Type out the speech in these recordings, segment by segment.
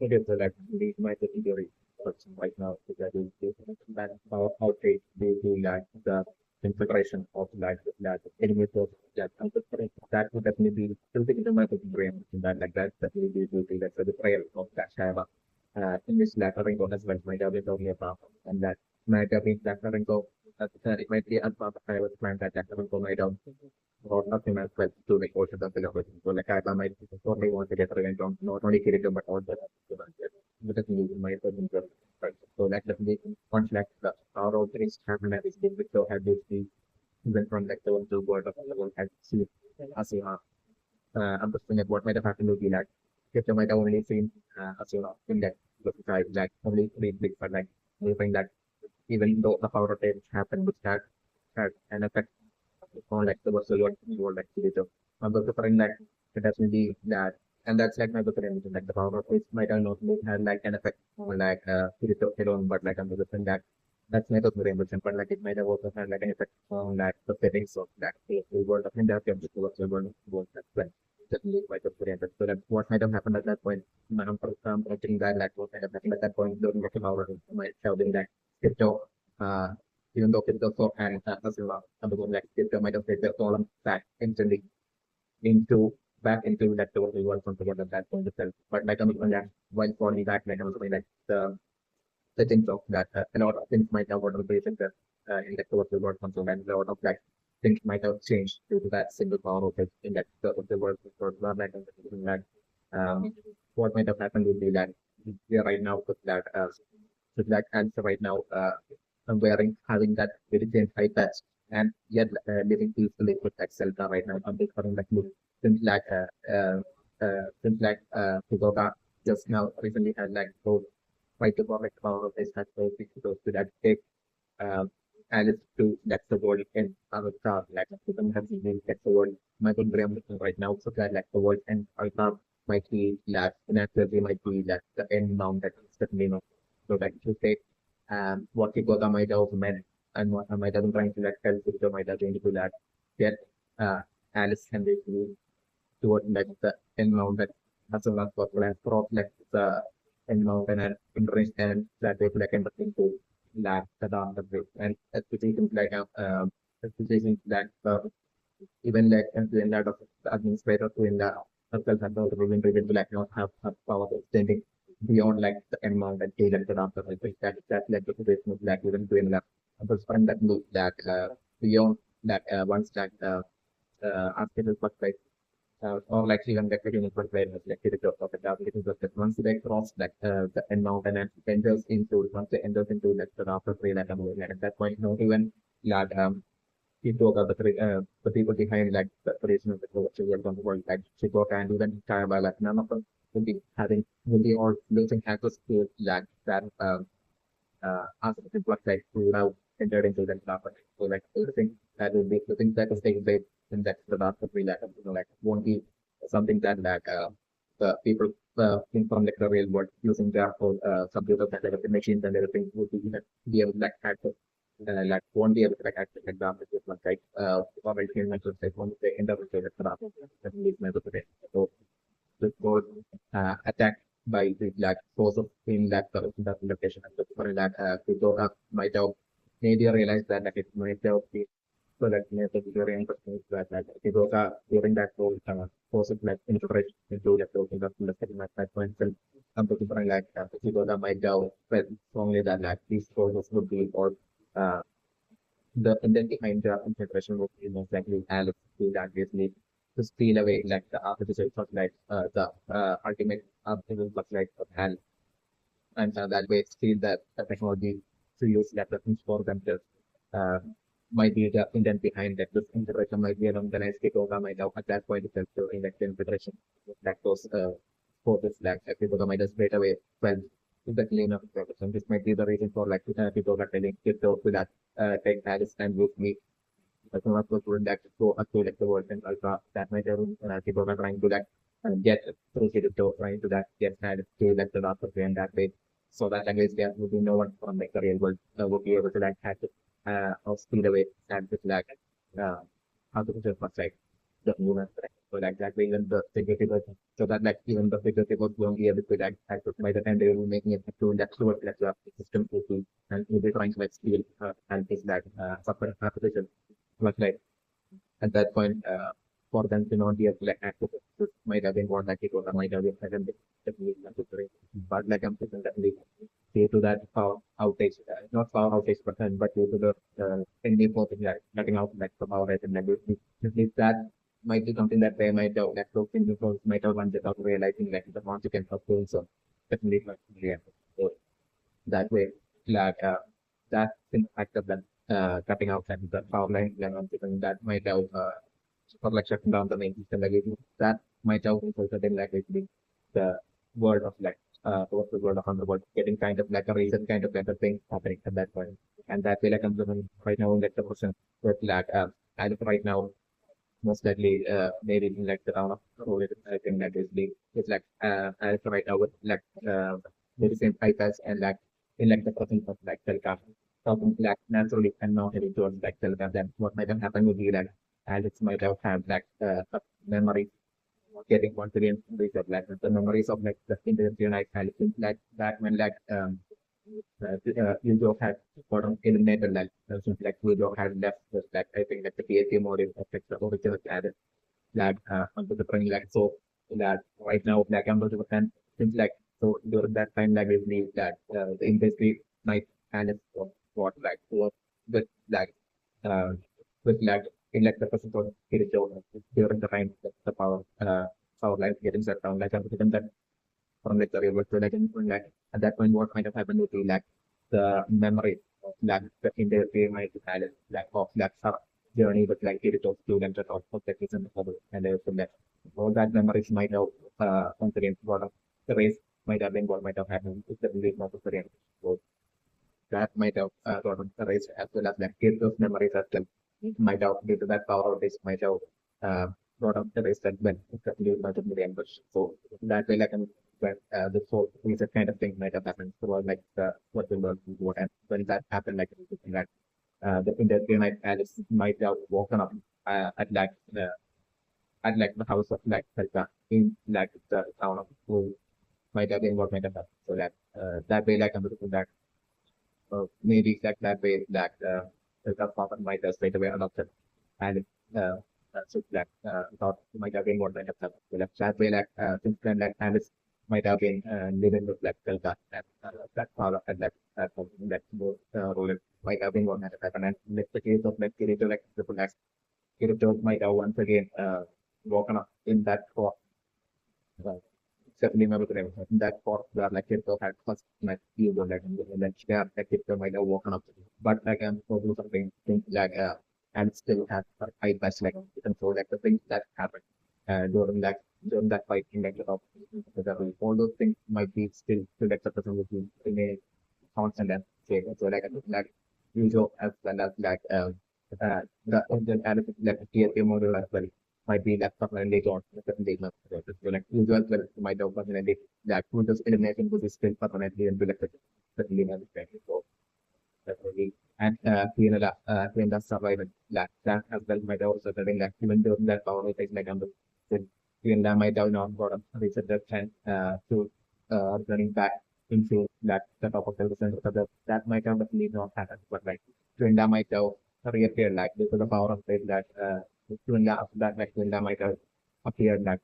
Okay, so like the my theory question right now is that that how they do like the infiltration of like enemy forces that that would definitely be something in my brain that that definitely will be like the betrayal of that Shava. In this latter ring as well might have been talking about and that might have been that ring it might be a part of I was planned that that ring might have or nothing as well to like also the film. So like I might totally want to get revenge on not only Kirito but also because in my opinion. So that definitely once like the our all things happen at this game, so have this even from like the one to word of the one had seen Asuna. I'm just thinking what might have happened would be like if you might have only seen Asuna in that side like only read big but like anything that even though the power of it happened which had an effect on like the virtual world like Kirito. But the friend like it definitely that and that's like my other image like the power of which might have not had like an effect on like Kirito alone, but like on the friend that that's my other image, but like it might have also had like an effect on like the settings of that the world of India the virtual world that's like definitely quite a good. So that what might have happened at that point, I think that like what might have happened at that point during the power might have been that Kirito uh even though it's also and as well about like it might have the column back instantly into back into that total one from together that point itself. But like I'm that while falling back like I'm saying like the things of that a lot of things might have got based in the total world console and a lot of like things might have changed due to that single power of it in that the world for like that what might have happened would be that we are right now with that answer right now I'm wearing having that very same high patch and yet living peacefully with that Zelda right now. I'm becoming like look since like Kugoka just now recently had like told right to like power of this has so close to that take um and it's to that's the world in our car like them have seen that's the world my good brain right now so that like the world and our car might be that naturally might be that the end bound that is certainly not so that to say what Kugoka might have meant and what I might have been trying to like tell Kugoka might have been to that get uh Alice and they toward like the end mountain as well as for like crop like the end mountain and interest and that they like everything to like the down the way and especially like especially that even like and in that of the administrator to in the circle and the ruling region to like not have power extending beyond like the end mountain to like the down the way that like the situation of like even doing that but find that loop that beyond that once that artificial perspective or like even the criminal perspective, like the top of the ability was that once they cross like the end mountain and enters into once they enters into like the after three like and at that point not even like people of the people behind like the creation of the virtual world on the world like Chipoka and even Karaba like none of them will be all losing access to like that aspect like without entered into that topic. So like everything that will be the things that is taking place in that the dark will be like like won't be something that like the people from like the real world using their whole computers and like the machines and everything would be able to like access like won't be able to like access examples just like or like human like once they enter into the dark that leads me to the so this was attacked by the like force of in that location. And for that, people might have maybe realized that like it might have been so that may be very interesting that people during that whole force of like infiltration into the building of the setting at that point. So some people are like people might have felt strongly that like these forces would be or uh, the intent behind the integration would be most likely Alex to that basically to steal away like the artificial plus like the ultimate artificial plus like of Alex and that way steal the technology to use that weapons for themselves. Uh, might be the intent behind that this integration might be along the landscape of might have at that point itself to like the integration like those forces like people might just straight away well the clean of the this might be the reason for like people are telling to that take Alice and with me but not to put that go up to like the world and ultra that might have people are trying to like get associated to trying to that get added to like the last of and that way. So that language there would be no one from like the real world would be able to like catch it or speed away and just like uh how to put it first like. the human, right? So like that way even the figurative version, so that like even the figurative was won't be able to like access by the time they will be making it to that towards that system to and we'll be trying to like steal and things that software application was like at that point, for them to not be able to like access it might have been more like it or might have been definitely necessary. But like I'm saying definitely due to that power outage, not power outage, but due to the enemy forces like cutting out like the power and like that might be something that they might have like those individuals might have wanted without realizing like the consequence of doing so. Definitely, yeah. So that way, like that impact of that cutting out and the power line and something that might have or like shutting down the main system like that might have resulted in like basically the world of like towards the world of underworld getting kind of like a reason kind of like a thing happening at that point. And that way like I'm looking right now like the person with like I look right now most likely maybe in like the town of Rulid, I think that is the it's like I right now with like very same pipes and like in like the presence of like telecom something like naturally and not heading towards like telecom then what might have happened would be like Alex might have had like memory getting confidence reset like the memories of like the internet like Alex like that when like Yujo had bottom eliminated like Yujo had left was like I think that the PhD module affects the original added that onto the training like so that right now like I'm going to defend things like so during that time like we believe that the industry might kind of what like work with like uh with like in like the person called Kirito during the time that the power line getting shut down like I'm that from like the real world to like at that point what might have happened would be like the memory of like the entire game might have had like of that journey with like Kirito students and also techniques and the and from that all that memories might have once again what of the race might have been what might have happened if the belief necessary. So that might have sort of erased as well as like Kirito's memories as well might have due to that power outage might have sort of erased as well if the belief not be reimbursed. So that way like when this whole reset kind of thing might have happened. So like what will learn what and when that happened like that the industry might have woken up uh, at like the house of like in like the town of who might have been what might have happened. So that way like I'm looking that maybe like that way that the father might have straight away adopted and so that thought might have been what might have happened. So that way like since then like Alice might have been living with like that father and that both role might have been what might have happened. And like the case of like Kirito like triple X, Kirito might have once again woken up in that fort certainly member to them. That for where like Kirito had first met you know, like and then there like Kirito might have woken up. But like I'm probably something things like and still has her eye best like you can show like the things that happened during that fight in like the all those things might be still like the person would be remain constant and same. So like usual as well as like the engine and like TSA model as well might be left permanently gone definitely not so like usual well might have permanently that would just elimination would be still permanently and electric certainly not so definitely and Fiona survived that as well might have also been like even though that power is like on the Fiona might have not got a reset that time to running back into the top of the center so that might have definitely not happened but like Fiona might have reappeared like due to the power of it that Fiona after that like Fiona might have appeared like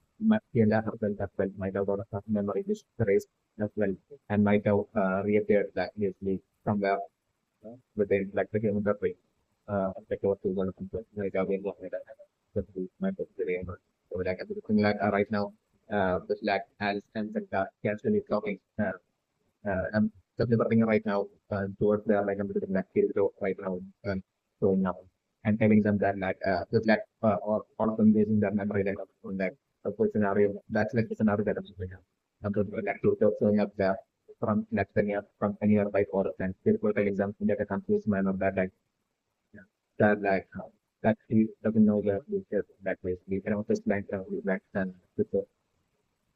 Fiona as well might have got a memory this race as well and might have reappeared like usually somewhere within like the human way. Like what to learn from like again what like that. But my birthday so like everything like right now with like Alice and like casually talking I'm delivering right now towards the like I'm doing like Kirito right now showing up and telling them that like with like all of them using their memory like on that scenario that's like the scenario that I'm doing. I'm doing like Kirito showing up there from like from any nearby forest and Kirito telling them in like a confused manner that like that like that he doesn't know where he is that way. We can also like like and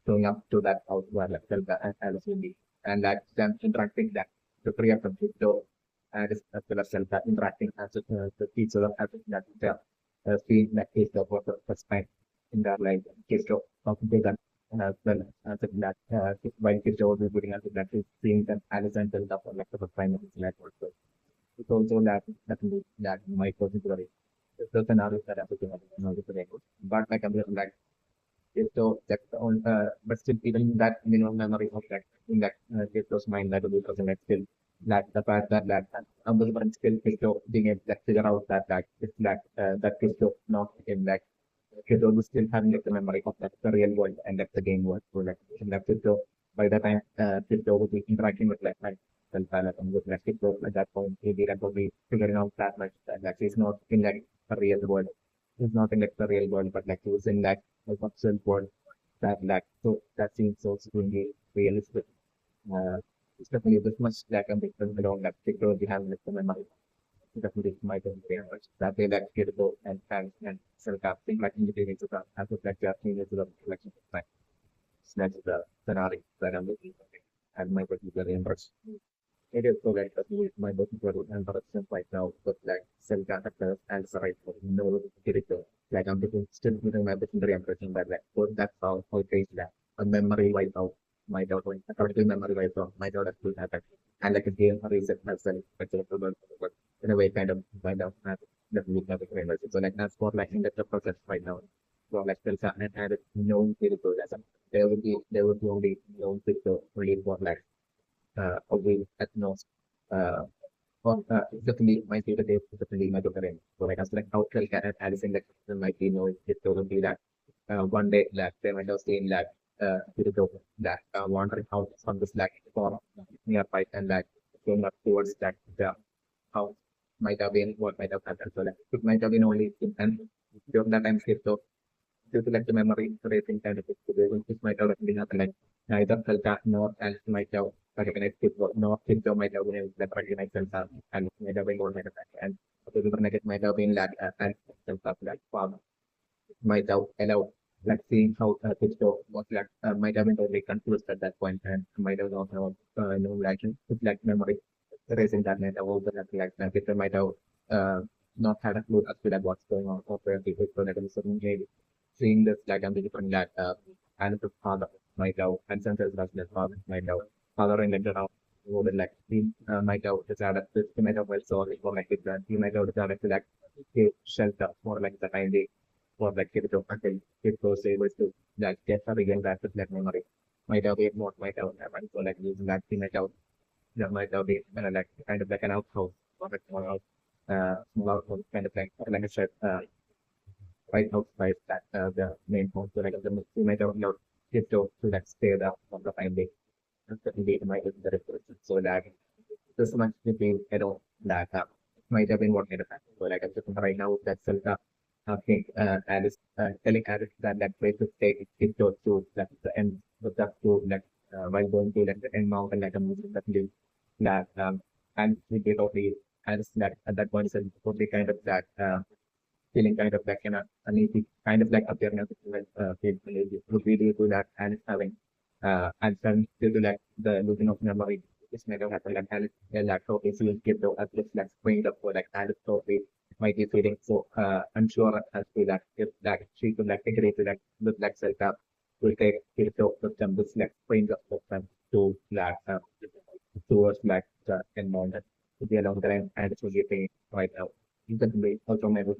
showing up to that house where like Zelda and Alice will be and like them interacting that the three of them so and as well as Zelda interacting as with each other as that there. see that Kirito for the first time in their life. Kirito talking to them as well as that while Kirito was reading as that is seeing that Alice and Zelda for like the first time in his life also. It's also that that might possibly the scenario that I'm looking at but like I'm like it's so that on but still even that minimum memory of that in that Kirito's mind that will be present like still that the fact that the different skill Kirito being able to figure out that it's that Kirito not in that Kirito was still having like the memory of that the real world and that the game world so like in that Kirito by the time Kirito would be interacting with like self-pilot and with like Kirito at that point he did probably figuring out that much that he's not in like a real world he's not in like the real world but like he was in like a virtual world that like so that seems so extremely realistic it's definitely this much like a different along that technology having like the memory definitely my own parents that they like get go and sort of thing like integrating to that as a like that into the collection of time. So that's the scenario that I'm looking for and my particular interest. It is so like that my particular interest right now but like cell characters and so right for no character like I'm looking still within my particular impression that like both that's how it is that a memory wipe out my doubt a particular memory wipe out my doubt actually happened and like a game reset myself but in a way kind of definitely have a great version. So like that's what like in the process right now. So like still and it's known people as there would be only known people really for like a week at most. Uh definitely my favorite day is definitely my daughter in. So like I was like how can Addison like might be know it will be that one day like they might have seen like Kirito that wandering out from this like form nearby and like going up towards that the how might have been what might have happened. So like it might have been only and during that time shift so due to like the memory racing kind of situation, it might have been happened like neither Delta nor else might have recognized it nor Kirito might have been able to recognize Delta and might have been more like that and the Kubernetes might have been like and Delta like farm might have allowed like seeing how Kirito was like might have been totally confused at that point and might have also no like it's like memory erasing that net about like people might have not had a clue as to like what's going on or where people so that suddenly seeing this like I'm different that and the father might have and senses as the father might have father in like around would like he might have decided this he might have well sorry for like that he might have decided to like give shelter for like the time they for like give it up until it was able to like get a real back with that memory might have been what might have happened so like using that he might have that might have been like kind of like an outhouse or a small outhouse kind of like I said, right outside that the main home. So like the we might have not get to like stay there for the time they certainly might be the reference. So that this much between I don't that might have been what kind of happened. So like I'm just right now that Selka I think Alice telling Alice that that place to take it to like the end of that to like while going to like the end mountain like a music that live that and we did all the Alice that at that point said totally kind of that feeling kind of like an uneasy kind of like appearance feel would be due to that and it's having and then due to like the losing of memory it's never happened like and like so if you give the at least like spring up for like and so we might be feeling so unsure as to that if that she could like agree to like with like self up will take it to them this like spring up for them to like towards like the environment to be along the line and it's really paying right now you can be also maybe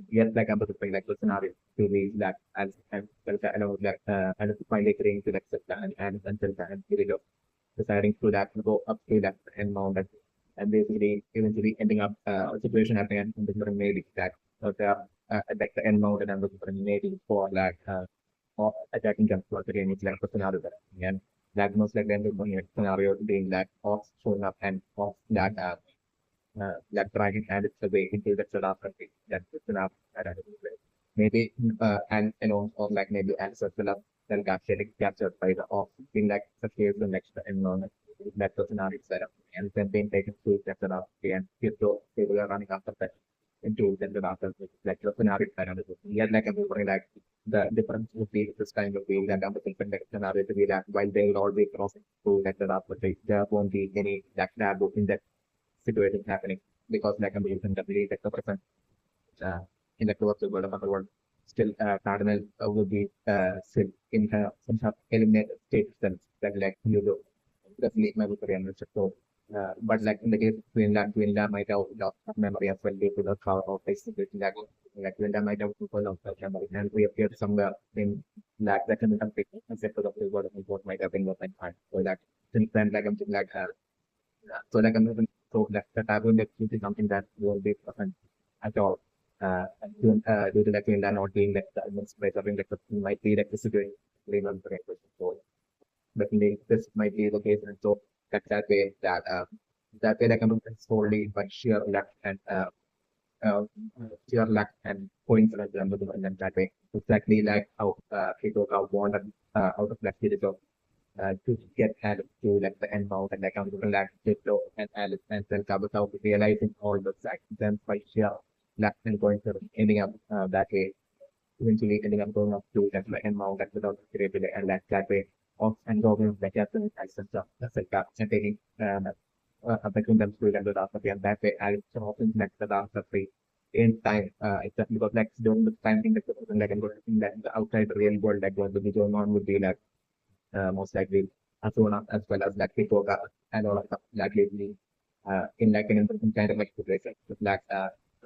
yes, like I'm to like the scenario to be that as and I know that and finally agreeing to like set and until that and period of deciding to that go up to that and mount that and basically eventually ending up a situation happening in the different maybe that the like the end mount and the different maybe for like or attacking them for again it's like a scenario that and that most like then the scenario being that off showing up and off that like dragging and it's away into the South country. That's the South maybe and you know or like maybe answer then captured by the off being like the case the next environment that the scenario set up and then being taken to that South and people are running after that into then the after like the scenario set up. Yeah, like I'm like the difference would be this kind of way that I'm thinking that scenario to be that while they will all be crossing through that but there won't be any that in that situation happening because like I'm using the really like the person in the towards the world of other world. Still, Cardinal will be still in some sort of eliminated state sense, like you do. Definitely memory and so but like in the case of Quinlan might have lost memory as well due to the power of flexibility like Quinlan might have people of that memory and reappeared somewhere in that can become fixed except for the word of what might have been what I find. So that since then like I'm like so like I'm moving so that I will is something that will be present at all. Uh, due to that Quinlan not being like the administrator like might be like the situation so definitely this might be the case and so that way like I'm solely by sheer luck and uh, sheer luck and coincidence and that way exactly like how Kirito wanted out of luck to get added to like the end mount and like I'm looking like Kirito and Alice and then without realizing all the accidents by sheer luck and coincidence ending up that way eventually ending up going up to that end mount that without creativity and that way of and going back at the access of the circuit and taking between them to the data and that way I can often connect the data free in time exactly because like during the time in the like I'm going to that the outside real world like what would be going on would be like most likely Asuna as well as like Hikoga and all of that like lately in like an interesting kind of exploration with like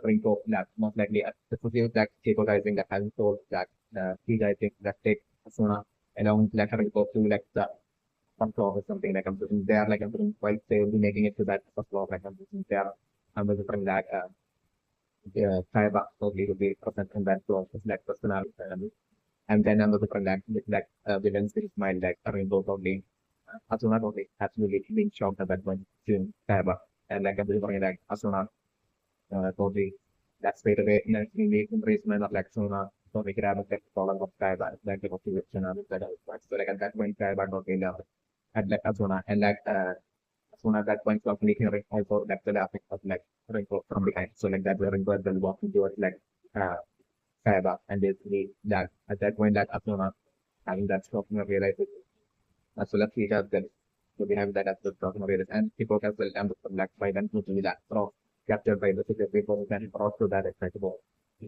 Rinko that most likely the society that Hikoga is in that having told that he I think that take Asuna along with like Rinko to like the first floor or something like I'm putting there like I'm putting while they will be making it to that first floor like I'm putting there I'm putting that Cyber probably will be present in that floor with like personal and then another product with like villains with smile like Rainbow probably Asuna probably absolutely being shocked at that point to Cyber and like everybody like Asuna probably that's straight away in the embracement of like Asuna so we could have a text column of Cyber like the motivation of that so like at that point Cyber probably at like Asuna and like Asuna at that point probably hearing also like the laughing of like Rainbow from behind so like that where Rainbow will walk into it like uh Cyber and basically that at that point that Asuna having that stopping of realization as well as he has them. So we have that as the stopping of realization and people as well and the black by then to be that pro captured by the secret people and brought to that excitable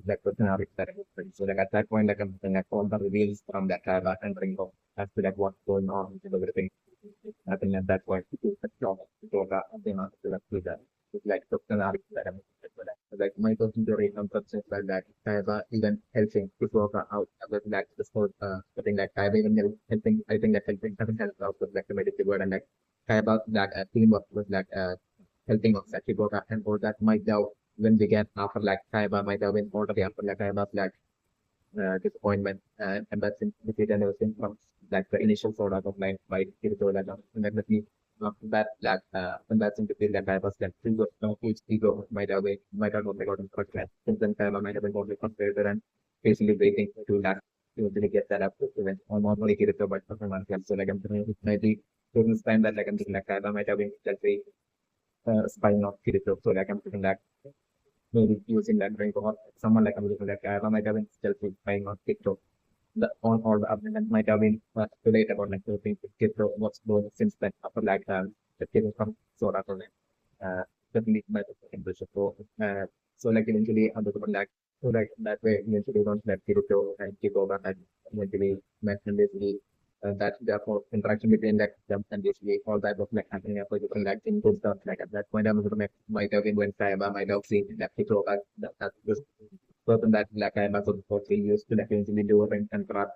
that personality that so like at that point like I'm looking at all the reveals from that Cyber and Ringo as to like what's going on with everything. I think at that point the job so that I think to that it's like personality that I'm like my person to rate on substance like that even helping to work out with like the sport I think like Kaiba even helping I think that helping having helped out with like the medical word and like Kaiba that teamwork with like helping of Sachiboka and all that might have when we get after like Kaiba might have been already after like Kaiba's like disappointment and that's in defeat and everything from like the initial sort of line by Kirito like and definitely after that like when that's in defeat that guy was like ego no huge ego might have not gotten cut class since then Kaiba might have been totally frustrated and basically waiting to that to really get that up to event or not only Kirito but for someone else so like I'm thinking it might be during this time that like I'm thinking like Kaiba might have been let's say spying off Kirito so like I'm thinking that maybe using that drink or someone like I'm looking like Kaiba might have been still spying on TikTok the on all the applicants might have been relate about like the things that get what's going since then after like the kid from Sora or like definitely by the English so so like eventually under the like so like that way eventually don't let Kirito and Kikoga and eventually mention basically that therefore interaction between like them and basically all type of like happening up with different like things and stuff like at that point I'm gonna might have been when Kaiba might have seen that Kikoga that this person that like I was supposed to use to like eventually do it and craft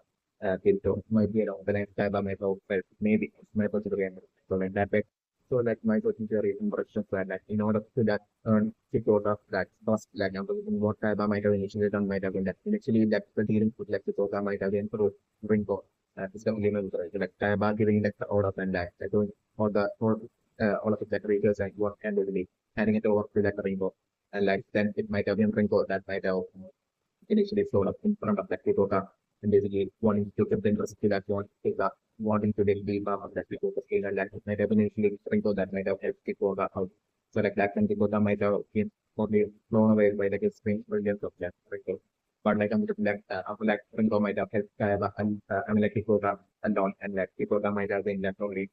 Kirito might be around the next time I might have felt maybe it's my personal game. So like that way. So like my coaching theory impressions were like in order to that earn Kirito that first like I'm thinking what Kaiba might have initially done might have been that initially that the dealing with like Kirito might have been through Ringo. System element like Kaiba giving like the order and like doing all of the decorators and work and really handing it over to like Ringo and like then it might have been Ringo that might have initially showed up in front of that Dakota and basically wanting to get the interest to that wanting to dig deep of that Dakota scale and that might have been initially Ringo that might have helped Dakota out. So like that when Dakota might have been totally blown away by like his strange brilliance of that Ringo. But like I'm looking like after like Ringo might have helped Kayaba and I mean like Dakota alone and like Dakota might have been left only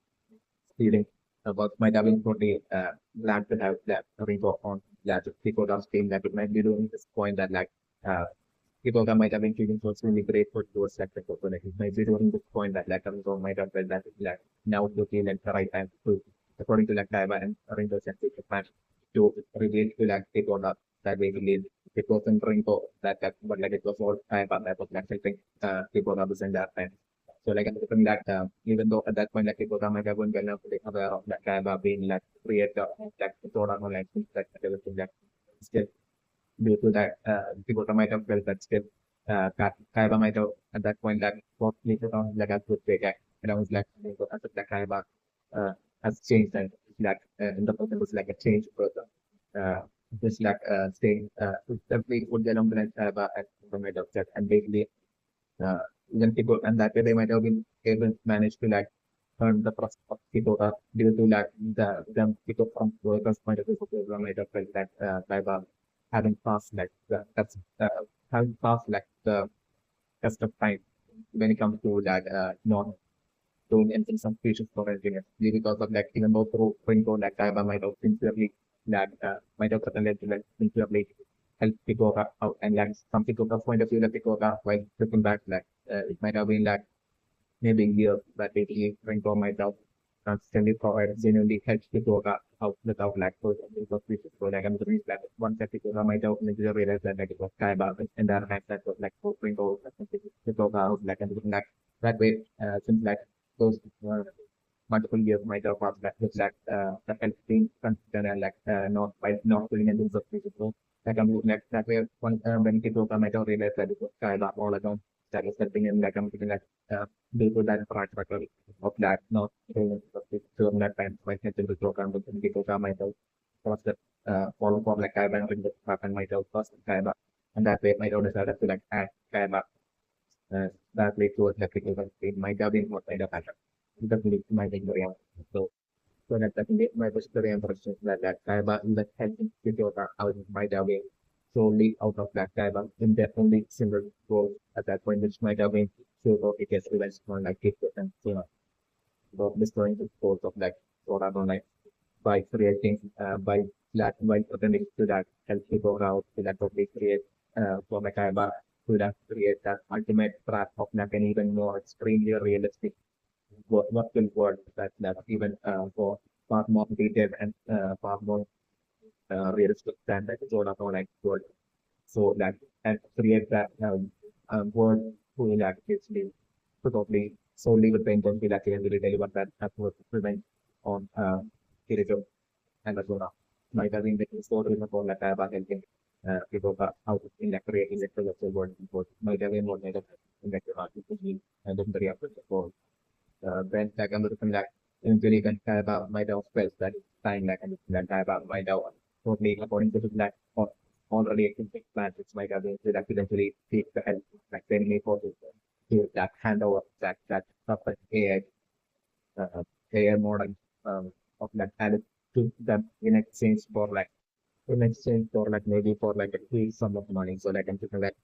feeling about might have been totally glad to have that Ringo on that Dakota's team that it might be doing this point that like Uh, People that might have been feeling so really great for those sectors also like it might be during this point that like so might have felt that like now to feel like the right time to according to like Taiwan and Ringo scientific plan to reveal to like people that we believe it wasn't Ringo that but like it was all Taiwan that was like something people are in that time. So like I think that even though at that point like people might have been well aware of that Taiwan being like creator like sort of like that everything that still due to that, people might have felt that still, Kaiba might have at that point that what later on like a good big act, and I was like, as of that Kaiba has changed and like in the person was like a change person. Just like saying, definitely would get on the next Kaiba and might have said, and basically, uh, even people, and that way they might have been able to manage to like earn the trust of people due to like them people from workers point of view, people might have felt that Kaiba having passed like that's having passed like the test of time when it comes to that not doing anything some features for engineers because of like even though through Ringo like Kaiba might have sincerely that might have certainly like sincerely help people out and like some people point of view that people while looking back like it might have been like maybe years that basically Ringo might have constantly provide genuinely helps people out without like those because we should go like I'm the that one that people might have maybe realize that like it was kind of and then that was like Ringo people out like and that way since like those multiple years might have passed that with that the health being considered and like not by not doing anything of people like I'm like that way one when people might have realized that it was kind of all along that is helping in like I'm thinking like due to that practical of that not doing so that time my head in the program with people might have crossed the follow for like I went in the happen might have first kind of and that way might have decided to like add kind of that lead to a technical it might have been what kind of pattern. Definitely might be very so so that I think my was very impressive that Kaiba that helping people out might have been solely out of that Kaiba indefinitely similar goals at that point which might have been so it gets revenge on like 8% so about destroying the goals of like what I don't like by creating by pretending to that help people out to that probably create for Kaiba to that create that ultimate trap of like an even more extremely realistic virtual world that even for far more detailed and far more realistic than the Zona Online world. So that and create that world who will actually probably solely with the intention that can really deliver that would prevent on Kirito and the Zona. Might have been the story about that about helping people out in like creating the virtual world before might have been more negative in that and then the real when like I'm looking like eventually can kind of might have felt that time like and that kind of might have totally according to that or already existing plans which might have been to that eventually take the help like the enemy forces to that handover that stuff like AI model of that added to them in exchange for like maybe for like a free sum of money so like I'm thinking that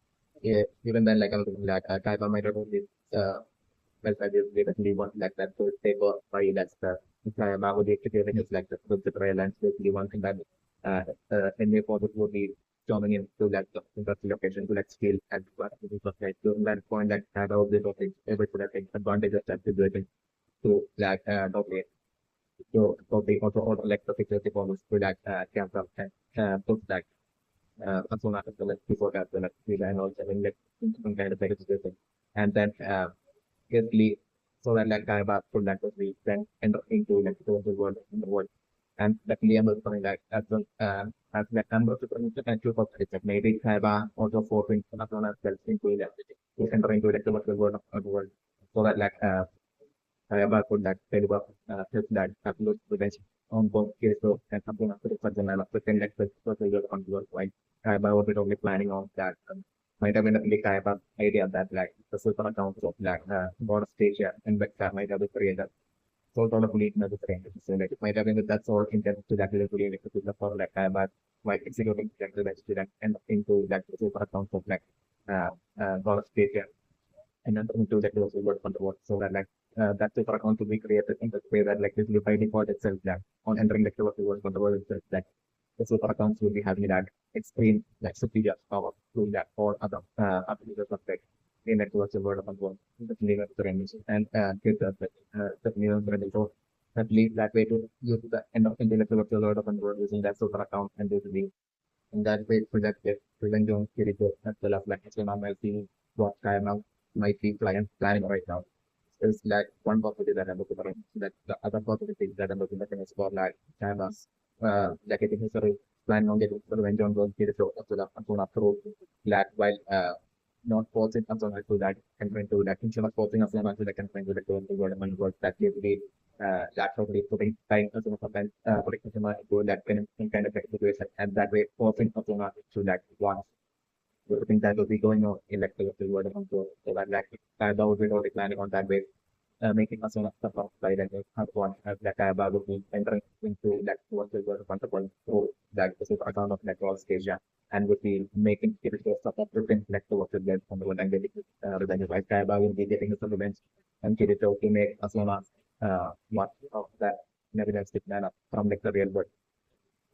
yeah, even then like I'm thinking that type of might have been well, I just basically want like that to take off by that's the about the executing is like the trail and basically one thing that in the project would be joining into like the industry location to like scale and what it was like to that point like have all the topics able to like take advantage of that situation to like okay so they also like the security policy to like camera and put like as soon as the like before that the like and also having like some kind of like situation and then basically so that like I about for that was we then enter into like the world in the world. And definitely I'm something like as like I'm also going to actual it's like maybe Kaiba also forcing as well as self into that to enter into like the virtual world of the world. So that like Kaiba could like deliver help that upload revenge on both Kirito and something after the person and after like the virtual on the world like Kaiba was only planning on that might have been a really kind of idea that like the super accounts of like border station and that might have been created. So sort of lead another thing. So like it might have been that that's all intended to that really like to the for like but like executing like student and into like the super accounts of like border station and then into like those work on the work so that like that super account to be created in the way that like this by default itself that on entering like the work on the world itself the super accounts will be having that extreme like superior power to that or other abilities of like the networks of word of world, the name trends and get the name trends. So at least that way to use the end of intellectual word of world using that super account and basically in that way projected prevent Jones Kirito as well as like see what kind of might be planning right now. Is like one possibility that I'm looking at. That the other possibility that I'm looking at is for like China's like I think history planning on getting sort of enjoying going to the Asuna through that while not forcing Asuna to that and to that instead of forcing Asuna to the constraint to the government work that gives the that probably putting time Asuna sometimes putting Asuna into that kind of situation and that way forcing Asuna to that one. I think that will be going on in like the world of control. So that like that would be totally planning on that way making us one of the top side and have one as like a Babu entering into that what we were comfortable through that specific account of network Asia and would be making it a sort of different like what we get from the one and getting the like Kaiba will be getting the supplements and Kirito to make us one one of that nevertheless banana from like the real world.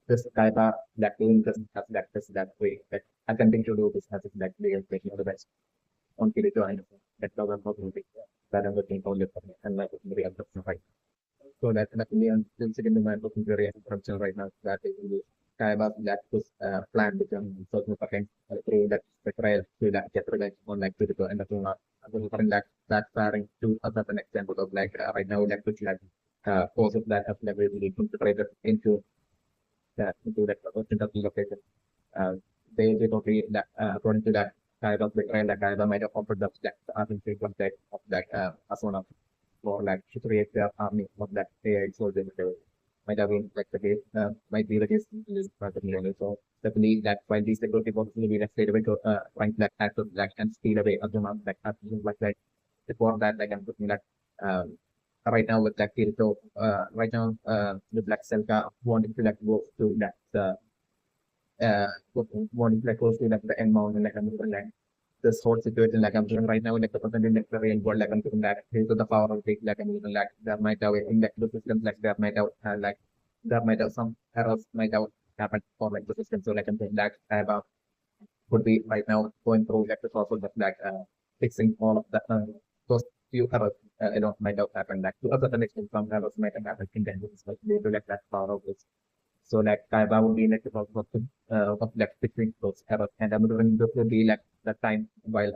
This Kaiba that doing this has that way that attempting to do this has that way of making the best on Kirito and that program possibility that I'm looking for and like very right. So that's definitely still sitting in my looking very structure right now that is the kind of that was planned become certain percent through that trial to that get revenge on like Kirito and that's not that pairing to other an example of like right now that which like cause of that have never really integrated into that location. Uh, they don't read that according to that kind of betrayal that kind of might have offered that artificial contact of that as one of for like to create their army of that AI soldier might have been like the case might be the case in this part of the world. So definitely that while these security forces will be like straight away to find that actor that can steal away other ones like like that before that like I'm putting that right now with that Kirito right now the Black Selka wanting to like go to that uh, wanting to like go to like the end mount and like I'm like this whole situation like I'm doing right now like the person in like the real world like I'm doing that due to the power of it like I'm using like that might have in like the systems like that might have like that might have some errors might have happened for like the system so like I'm saying that I have would be right now going through like the process of like fixing all of the those few errors you know might have happened like to other extent some errors might have happened in the but due to like that power of this so like Kaiba would be like the of like fixing those errors and I'm going to be like the time while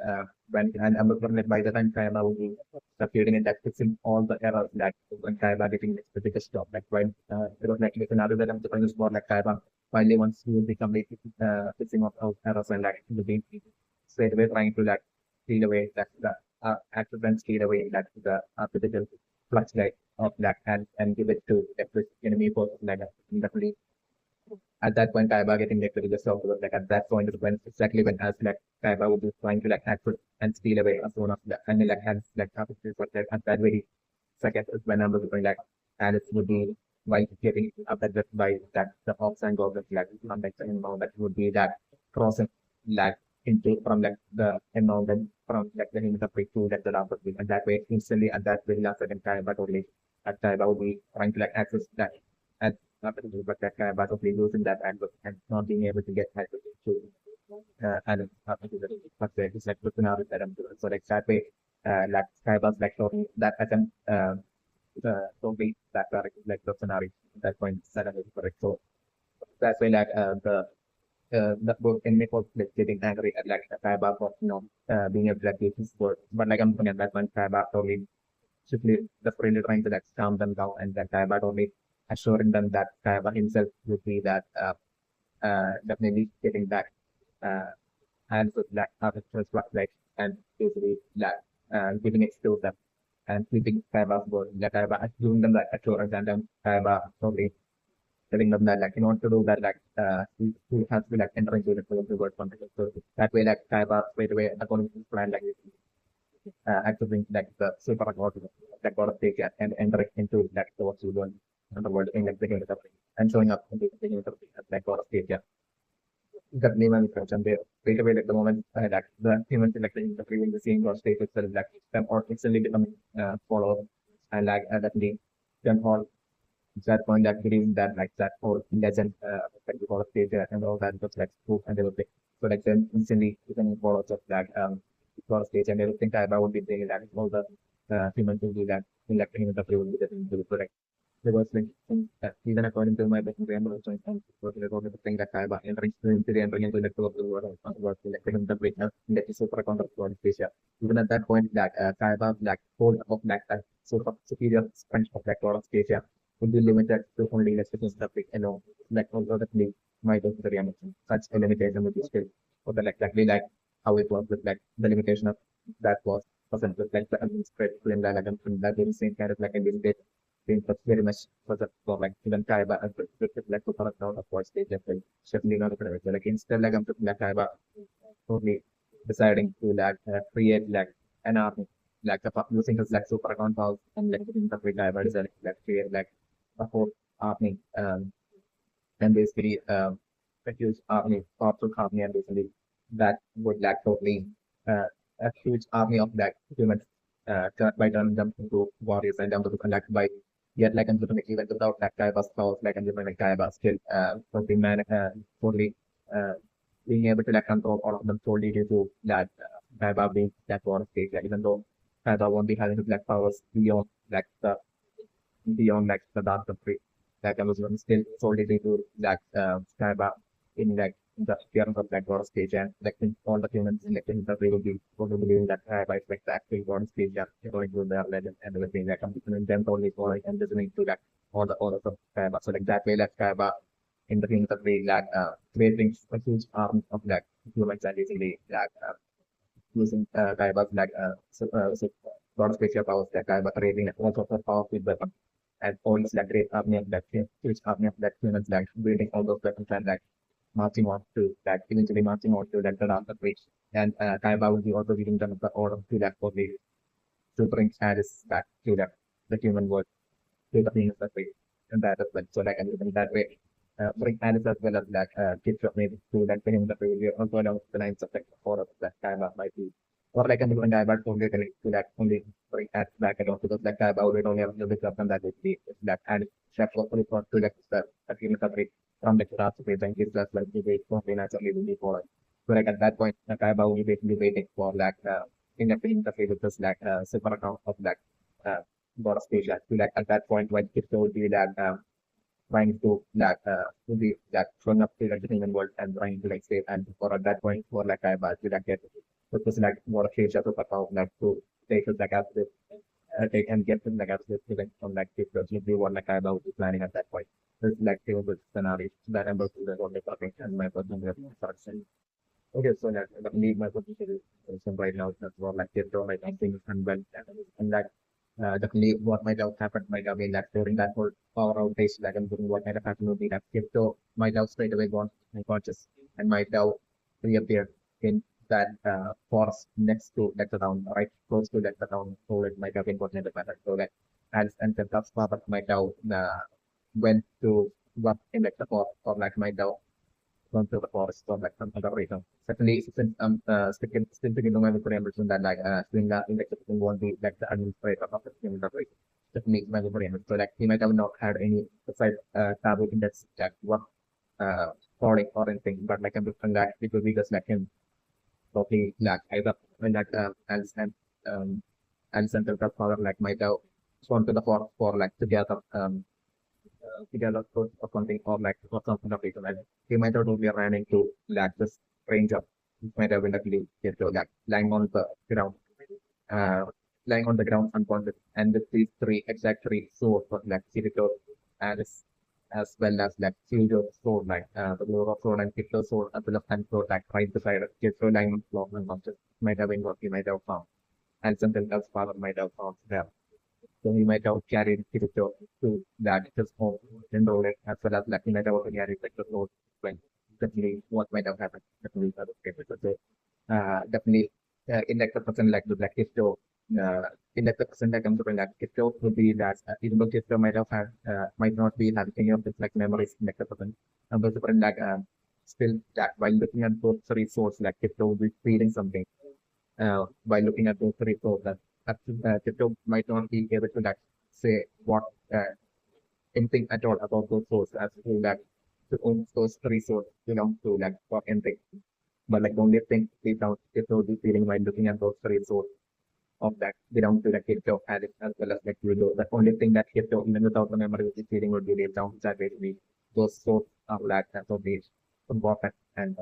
when and I'm going like by the time Kaiba would be succeeding in that fixing all the errors like when Kaiba getting like the biggest job like when it was like the scenario that I'm supposed to more like Kaiba finally once you become like fixing of those errors and like the being straight away trying to like steal away that the accident steal away that the artificial flashlight of that and give it to the enemy force like that at that point Kaiba getting like to the south was like at that point is when exactly when as like Kaiba would be trying to like act and steal away as one of the and like has like opportunities but like at that very second is when I'm looking like Alice would be while getting affected by that the ops and goblins like on like the amount that would be that crossing like into from like the amount that from like the him the to like the last of and that way instantly at that very last second Kaiba totally at Kaiba would be trying to like access that not to do, but that kind of battle losing that angle and not being able to get access to and to the but it's like looking out at that so like that way like Skybox like so that attempt totally that correct like the scenario at that point that is correct so that's why like the both enemy was like getting angry at like Skybox for being able to like use his word but like I'm looking at that one Skybox totally simply desperately trying to like calm them down and that Kaiba only assuring them that Kaiba himself would be that definitely getting that uh, hands with that artificial like and basically that giving it to them and keeping Kaiba's word that Kaiba giving them that assurance and then Kaiba probably telling them that like in order to do that like he has to like enter into the word context so that way like Kaiba straight away according to his plan like accessing like the super god that god of take and entering into like the what you doing in the world in like the universe and showing up in the universe as like god of take that name and function there straight away like the moment that the humans like the previous the same god state itself like them or instantly becoming follow and like that name then all that point that believing that like that whole legend like we call it stage and all that was like proof and everything. So like then instantly you can follow up that call stage and everything that I would be saying that all the humans will do that electing the free will be the thing to do correct. There was like even according to my background, I am also recorded the thing that I was entering into the of the world was electing the break that is super account of God Asia. Even at that point that Kaiba like whole of like that super superior strength of that God of Asia would be limited to only restrictions that we alone. Like also that we might also the reaction. Such a limitation would be still for the like exactly like how it was with like the limitation of that was wasn't with like the spread film like that very same kind of like a limited thing was very much was a for like even Kaiba and like to correct down of course stage and like shuffling on the credit. Like instead like I'm to like Kaiba totally deciding to like create like an army like using his like super account powers and like the free Kaiba deciding to like create like a whole army and basically a huge army, powerful army, and basically that would like totally a huge army of like humans by turning them into warriors and them to collect by yet like and like even without that Kaiba's powers like and like Kaiba still totally totally uh, being able to like control all of them solely due to that Kaiba being that war stage like even though Kaiba won't be having like powers beyond like the dark country. Like Amazon still sold it into like Skyba in like the appearance of that God stage and like all the humans selecting that they will be probably doing that Skyba is like the actual God stage and according to their legend and everything like and them only following and listening to that all of the Skyba. So like that way like Skyba in the things that we like creating a huge arm of like humans and basically like using Kaiba's like lot of spatial powers that Kaiba creating all sorts of powerful weapons and owns that great army of that huge army of that humans like building all those weapons and like marching on to that eventually marching on to that the last bridge. And Kaiba will be also giving them the order to that for the to bring Alice back to the human world to the things that we and that as well. So like and in that way bring Alice as well as like kids of maybe to that thing that we will also along the lines of like the of that Kaiba might be or like a different Kaiba only connect to that only bring Alice back and also because like Kaiba would only have a little bit of them that would be that Alice chef also for to like the human separate from the class space and gives us like the wait for naturally will be for so like at that point Kaiba will be basically waiting for like in the interface with this like super account of like uh, God of Asia to like at that point when it will be that trying to be that showing up to like the human world and trying to like save and for at that point for like I to like get it was like more of Asia superpower like to take it like as this take and get them like as this like from like this be what like I was planning at that point. This like favorable scenario that I'm about to like only talking and my personal starts. Okay, so that the league my position is right now that's what like Kirito like I think and well and that definitely what might have happened might have been that during that whole power outage like I'm doing what might have happened would be that Kirito might have straight away gone unconscious and might have reappeared in that forest next to like the town, right close to like the town, so it might have been what made the matter. So that as and the father might have went to what in like the forest or like might have gone to the forest or like some other reason. Certainly, since still thinking my memory understand that like doing that in like the won't be like the administrator of the military. Certainly, my memory so like he might have not had any side taboo in that subject what calling or anything, but like I'm different that it will be just like him totally like either when that and center father like might have gone to the forest for like together together or something or like or something of reason. And he might have totally ran into like this stranger. He might have been actually get to like lying on the ground, uh, lying on the ground unconscious. And with these three swords of like Kirito as well as like Kirito's sword, like the Lord of Sword and Kirito's sword as well as hand sword, like right beside it. Kirito lying on the floor unconscious. Might have been what he might have found. And something else father might have found there. So he might have carried Kirito to that his home in Rulid as well as like he might have also carried like the road when definitely what might have happened. Definitely other papers. So definitely in like the person like the like Kirito in like the person that comes to like Kirito would be that even though Kirito might have had might not be having any of this like memories in like the person. But the person like still that while looking at those three sources like Kirito would be feeling something by looking at those reports that crypto might not be able to like say what uh, anything at all about those souls as to like to own those resources belong to like for anything. But like the only thing deep down it will be feeling while looking at those resources of that belong to the Kirito as well as like Rudo. The only thing that Kirito, even without the memory, is feeling would be deep down that basically those souls of like that will be important and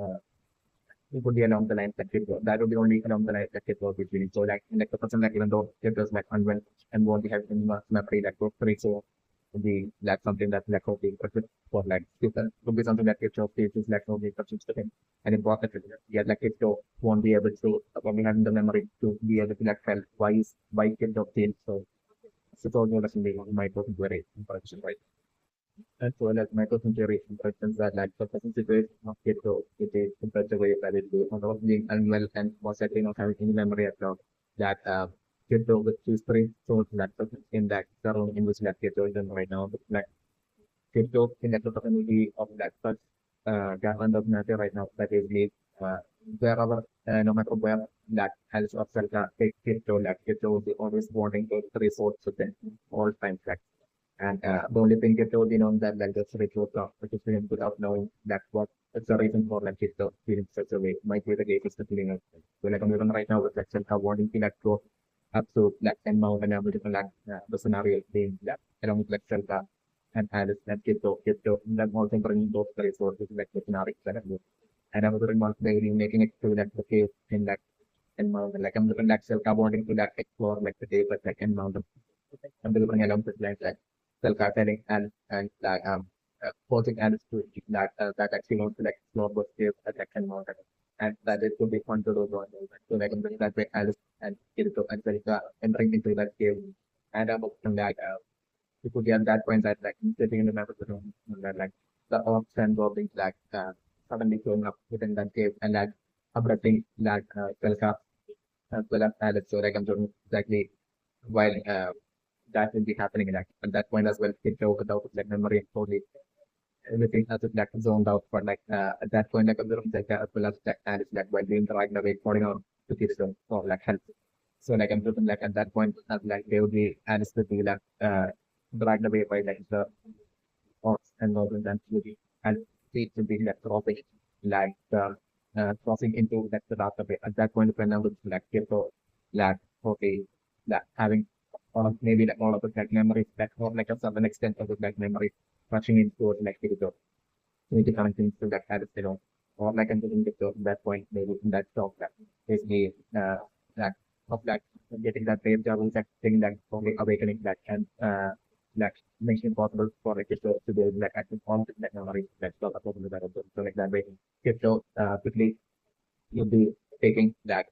it would be along the lines that it was. That would be only along the lines that it was between. So like the person like even though it was like unwell and won't be having memory like those three, so would be like something that like okay, but for like people would be something that it shows is like okay, but it's the thing and important. Yeah, like it won't be able to when we having the memory to be able to like tell why it of change. So it's all doesn't be my person very important, right? As well as microconsideration questions that like the present situation of Kirito, it is in such a way that it will not being unwell and most likely not having any memory at all. That Kirito with history so that in that surrounding in which that Kirito is in right now. But like Kirito in that community of that such government of nature right now that is made wherever no matter where that has of take Kirito like Kirito will be always wanting to resort to them all times like and the only thing it told, that like the ritual talk, which is feeling without knowing that what it's the reason for like it feeling such a way. Might be the case is the feeling of so like I'm even right now with like self wanting to like go up to like and mount and everything like the scenario being that along with like self and Alice and Kito, that also bringing those resources like the scenario that I'm doing. And I was doing one daily making it to like the cave in that and mount like I'm looking like self wanting to like explore like the cave but like and mount I'm delivering along with like self-cartering and like forcing and to that that actually wants to like explore both skills attack and mountain and that it could be fun to do on so like I'm doing that way Alice and Kirito and Selika entering into that cave and I'm from that you could get that point that like sitting in the map of the room and that like the orcs and goblins like suddenly showing up within that cave and like abrupting that Selika as well as Alice so like I'm doing exactly while that will be happening like at that point as well. It go without like memory and totally everything as it like zoned out. But like at that point, like a little like as well as like and it's like while being right away falling out to this for like help. So like I'm looking like at that point as like they would be and it's would be like dragged away by like the orcs and goblins and would be and it would be like crossing like crossing into like the dark way. At that point when I was like so like okay that having or maybe like all of the like memories that or like a certain extent of the like memory rushing into it like Kirito. So it connecting to that had or like I'm getting to that point maybe in that talk that is the that of that getting that brave job that thing that probably awakening that and that makes it possible for like to be like active on that memory that's not about the better so like that way Kirito quickly you'll be taking that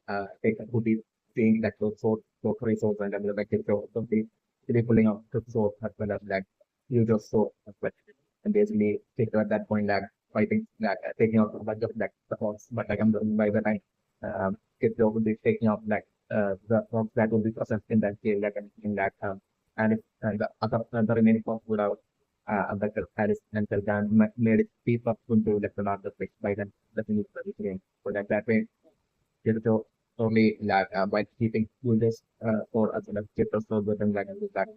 would be seeing that those so resource and then like it so be pulling out the source as well as like use your source as well and basically take at that point like fighting that taking out a bunch of like the horse but like I'm doing by the time it will be taking out like the forms that will be processed in that cave like in that and if and the remaining forms would have like the Paris and Selgan made it deep up into like the larger space by then the finish the game so like that way Kirito only like by keeping users for as well as Kirito so within like that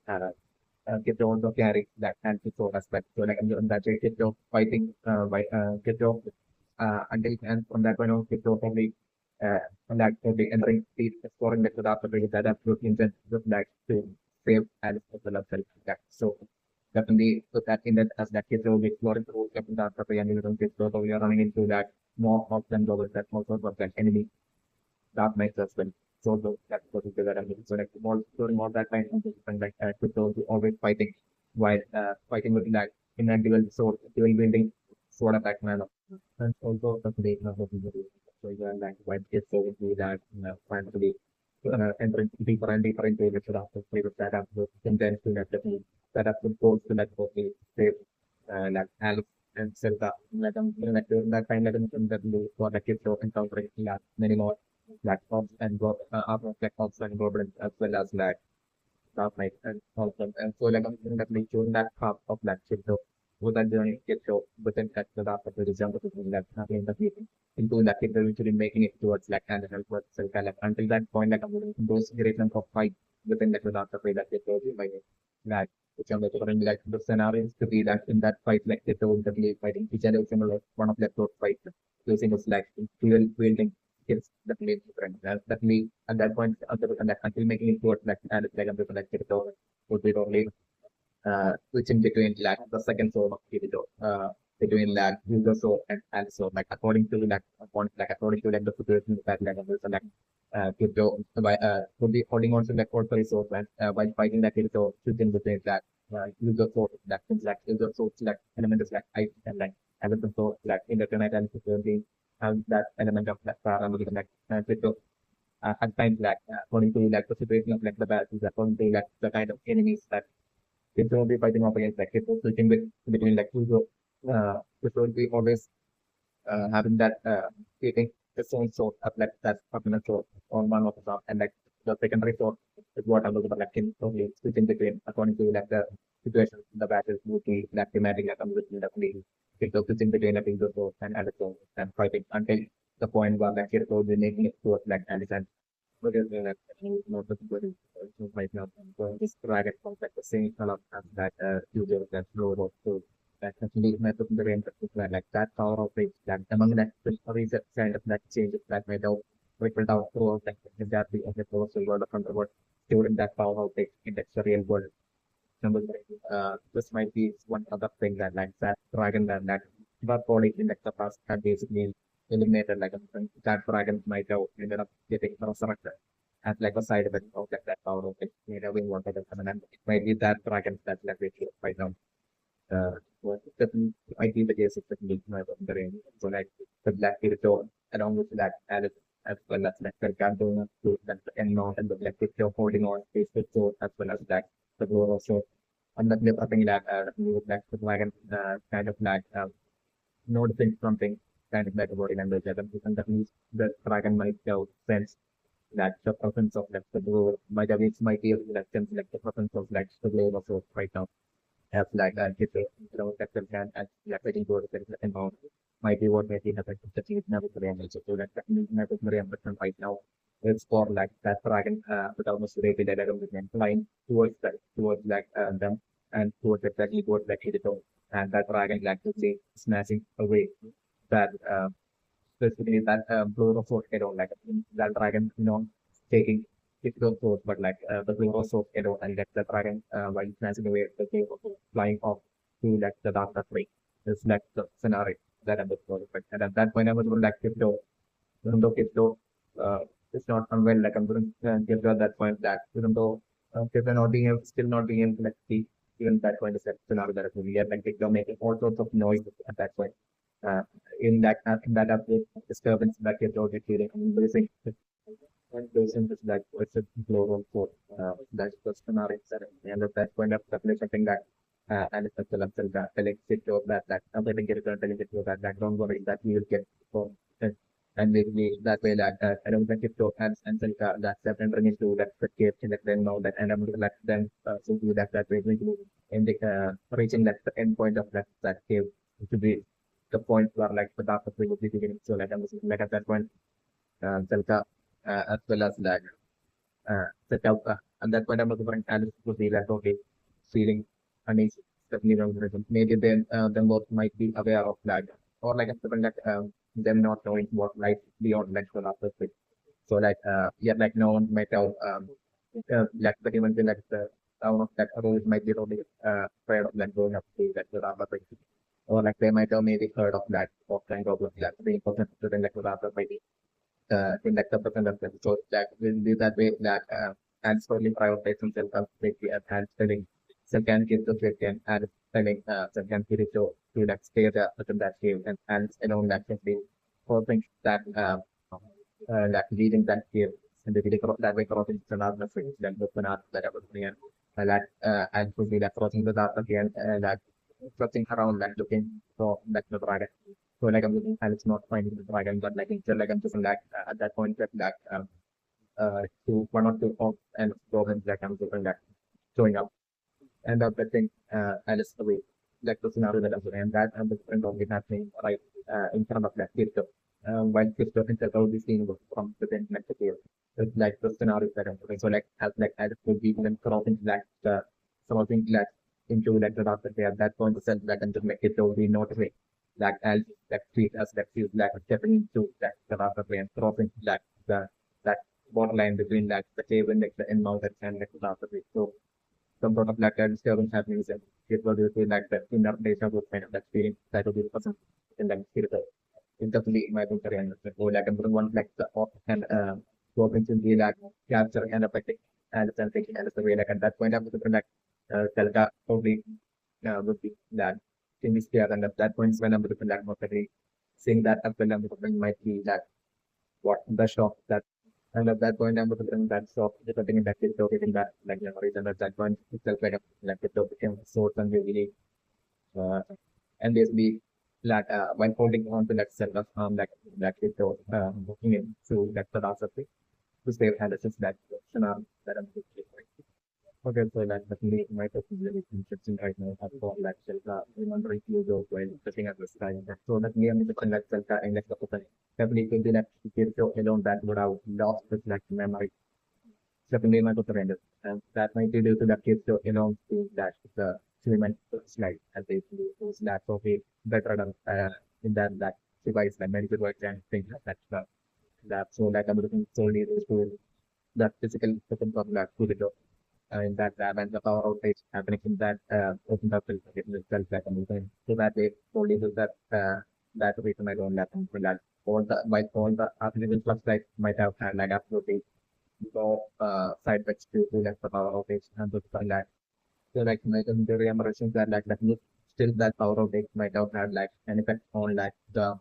uh, Kirito also carry that anti-soul aspect. So like in that way Kirito fighting by Kirito until and from that point on Kirito only on that only entering the exploring the dark with that absolute intent with that to save Alice as well as self that. So definitely put that in that as that Kirito will be exploring the rules of the dark and you don't Kirito so we are running into that more of than global that also was that enemy that makes us when so that's what we that and so like more during all that time and like crypto always fighting while fighting with like in a dual wielding sword attack manner. And also the play of the video. So you are like white kids so we that finally entering deeper and deeper into it so after play with that up with intense to that up with goals to that for the save like Alex and Zelda like that kind of that for the kids so encountering like many more platforms and other platforms and governments as well as like stuff like and all of them. And so like I'm definitely choosing that path of that ship so with that journey get so within that the last of the result of that happening that into that it eventually making it towards like and help with so kind of until that point like those generations of fight within that the last of that get so by that which I'm like the scenarios to be that in that fight, like they told that they fighting each other similar like one of their throat fight using his like fuel wielding skills that made different. That me at that point and that until making it towards and it's like I'm like Kirito would be only switching between like the second sword of Kirito, between like user sword and sword, like according to according to like the situation that like like Kirito by would be holding on to like all three swords and while fighting that Kirito switching between that user sword that things like user sword like element is like ice and like element sword like in the tonight and being have that element of like like Kirito at times like according to like the situation of like the battles according to like the kind of enemies that it will be fighting off against like people switching between like two groups. It will be always having that keeping the same sword up like that permanent sword on one of the top and like the secondary sword is what I'm looking for like in only switching between according to like the situation the battle would be like thematic like I'm looking at the switching between like the sword and other sword and fighting until the point where like it will be making it towards like Anderson because not the good right now. So this dragon concept the same color as that user that flow so that actually method the range like that power of it that among that research kind of that changes that made out rippled out throughout like exactly of the social world from the world during that power of it in the real world. Number three, this might be one other thing that like that dragon that but only in like the past had basically eliminated like that dragon might have ended up getting resurrected as like a side effect of like that power of it. You know, we wanted to come and it might be that dragon that like we feel right now. Was definitely might be the case of the my wondering. So like the black Kirito along with that added as well as like the Gandona to that and not and the black Kirito holding on space with sword as well as that the glow also on that lip, I think that new black dragon kind of like noticing something kind of like a body language and that means the dragon might sense that the presence of like the blue might have it might be like sense like the presence of like the glow also right now as like it's a that can and like waiting for the amount might be what maybe have like the chief never to react so that never to react right now it's for like that dragon but almost ready that I don't flying towards that towards like them and towards exactly towards like Kirito and that dragon like to see smashing away that specifically that blue sword hero like that dragon taking difficult sword but like the blue sword hero and that the dragon while smashing away the king flying off to like the dark tree is like the scenario that I'm looking for and at that point I was like Kirito it's not unwell like I'm going to give her that point that even though Kirito not being able, still not being able to like see even that point is that scenario that we are like they're making all sorts of noise at that point uh, in that update disturbance that you're totally feeling and losing one person is like it's a global for that's the scenario and at that point of definitely something that and it's still until that telling it to that I'm telling it telling it to that don't worry that we will get for and maybe that way that I don't think it to and that step entering into that cave and then now that and I'm let them so do that way in the reaching that the end point of that cave to be the point where like the dark will be beginning. So like I'm like at that point, Selka as well as like set up at that point I'm looking for an analyst to see like okay, feeling uneasy, definitely wrong rhythm. Maybe then them both might be aware of that or like a like them not knowing what life beyond like the after switch. So like yeah like no one might have like the even like the town of that role might be really afraid of like going up to that the after switch or like they might have maybe heard of that or kind of that the important student like rather maybe in like the person of them. So that will be that way that and slowly prioritize themselves as quickly as and studying second give the second and studying second period to like stay there within that field and alone that can be for things that that leading that field and the video that way crossing the last message then the finale that I was doing that and to be like crossing the last again and that searching around like looking for like the dragon. So like I'm looking and it's not finding the dragon, but like instead like I'm just like at that point that to one or two of and problems like I'm just like showing up and the thing and it's the way like the scenario that I'm doing and that and the friend of it happening right in front of that kid. While Christoph himself out this scene was from within like the field. It's like the scenario that I'm doing. So like as it would be even crossing like the something like into like the doctor at that point itself that and to make it to be noticing like as like treat us like feels like stepping into like the doctor and crossing like that borderline between like the cave and like the end mountain and like the doctor. So some sort of like a disturbance happening and it will be like the inner data would kind of that feeling that will be the person in like spirit. It definitely my and or like another one like the off and working to be like capture and affecting and then thinking and the way like at that point I'm looking like Telga probably would be that in this year and at that point when I'm looking like not really seeing that up when I'm looking might be that what the shock that and at that point I'm looking that shock depending on that is getting that like memories and at that point itself like it became source and really uh, and basically like when holding on to that set of like it was looking into that philosophy to save Anderson's that question that I'm thinking. Okay, so like definitely my question is really interesting right now. I've got like remembering you go while looking at the sky. So that me and the like Selka and like the person definitely could be like Kirito alone that would have lost this like memory. Definitely my question is and that might be due to the Kirito alone to that the human slide and they use that so be better than in that device like medical work and things like that so like I'm looking solely to that physical second of that to the in that when the power outage happening in that open up itself like a movement. So that way only to that that reason I don't happen for that. All the artificial flux like might have had like absolutely no side effects to like the power outage and to that. So like the reemergence that like that still that power outage might have had like an effect on like the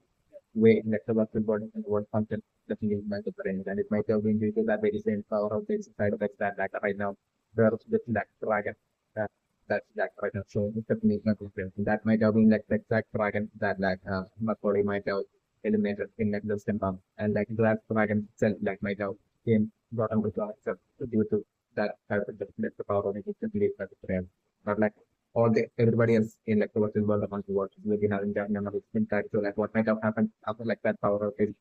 way like the virtual body and what function definitely might have brain and it might have been due to that very same power outage side effects that like right now there is with like dragon that that's like right now. So it's definitely not different. That might have been like the exact dragon that like Macaulay might have eliminated in like the stem pump and like that dragon itself like might have came brought on the itself due to that the power outage is definitely not different. But like all the everybody else in like the virtual world among the world will be having that memory intact. So like what might have happened after like that power outage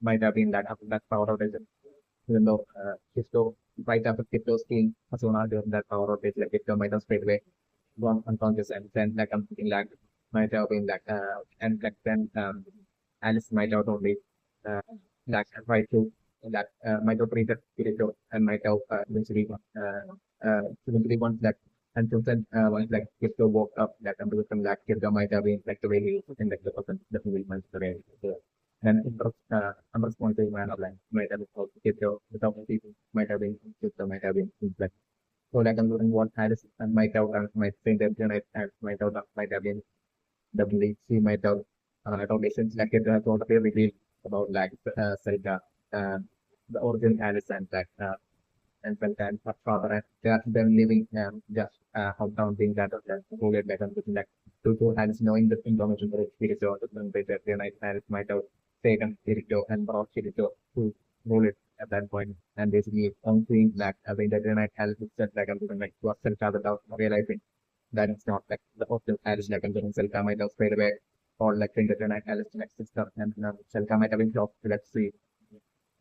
might have been that after that power outage, even though Kisto right after Kito's king Asuna during that power outage, like Kito might have straight away gone unconscious and then like something like might have been like and like then Alice might have only uh, like tried to that might have treated Kirito and might have eventually once that and since then once like Kirito woke up like under the like Kirito might have been like the way he was in like the person definitely might have been and unresponsive man of like might have been Kirito without people might have been Kirito might have been like so like I'm looking what Alice and might have might think that might have been definitely she might have donations like it has already revealed about like Zelda, uh, the origin Alice and like and Belkan father and they are them living just hometown being that of that Rulid like like to Alice knowing the information that Kirito that then Alice might have taken Kirito and brought Kirito to Rulid at that point and basically on seeing that I think that then Alice said like I'm like to Zelda without realizing that it's not like the option Alice like I'm Zelda might have straight away or like think that then Alice next sister and Zelda might have been shocked let's see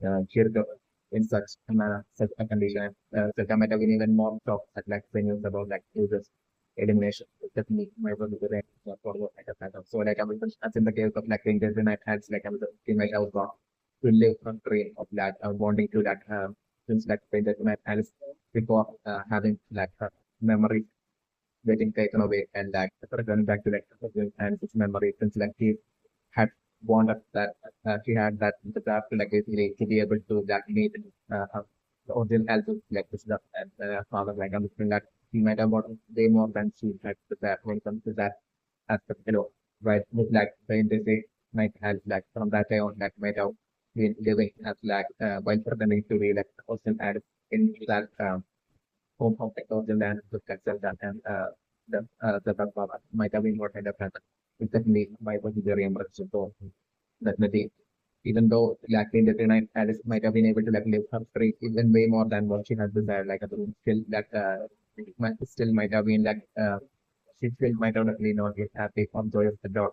Kirito in such a condition. So might have been even more shocked at like when you about like users elimination. Definitely my brother the range for what I have had. So like I was as in the case of like the intention I had like I was in my house got to live on train of that bonding to that since like when that my Alice before having like her memory getting taken away and like returning back to like and its memory since like he had wanted that she had that desire to like basically to be able to like meet the original album like this stuff and father like understand that she might have wanted way more than she had to that when it comes to that aspect, right? With like when they say might have like from that day on like might have been living as like while pretending to be like the original ad in that home of technology land to cancel that and the Baba might have been more kind of present. It definitely might was very impressive. So definitely, even though like in the night Alice might have been able to like live her streak even way more than what she had desired, like still that still might have been like she still might have definitely not get happy or joyous the dog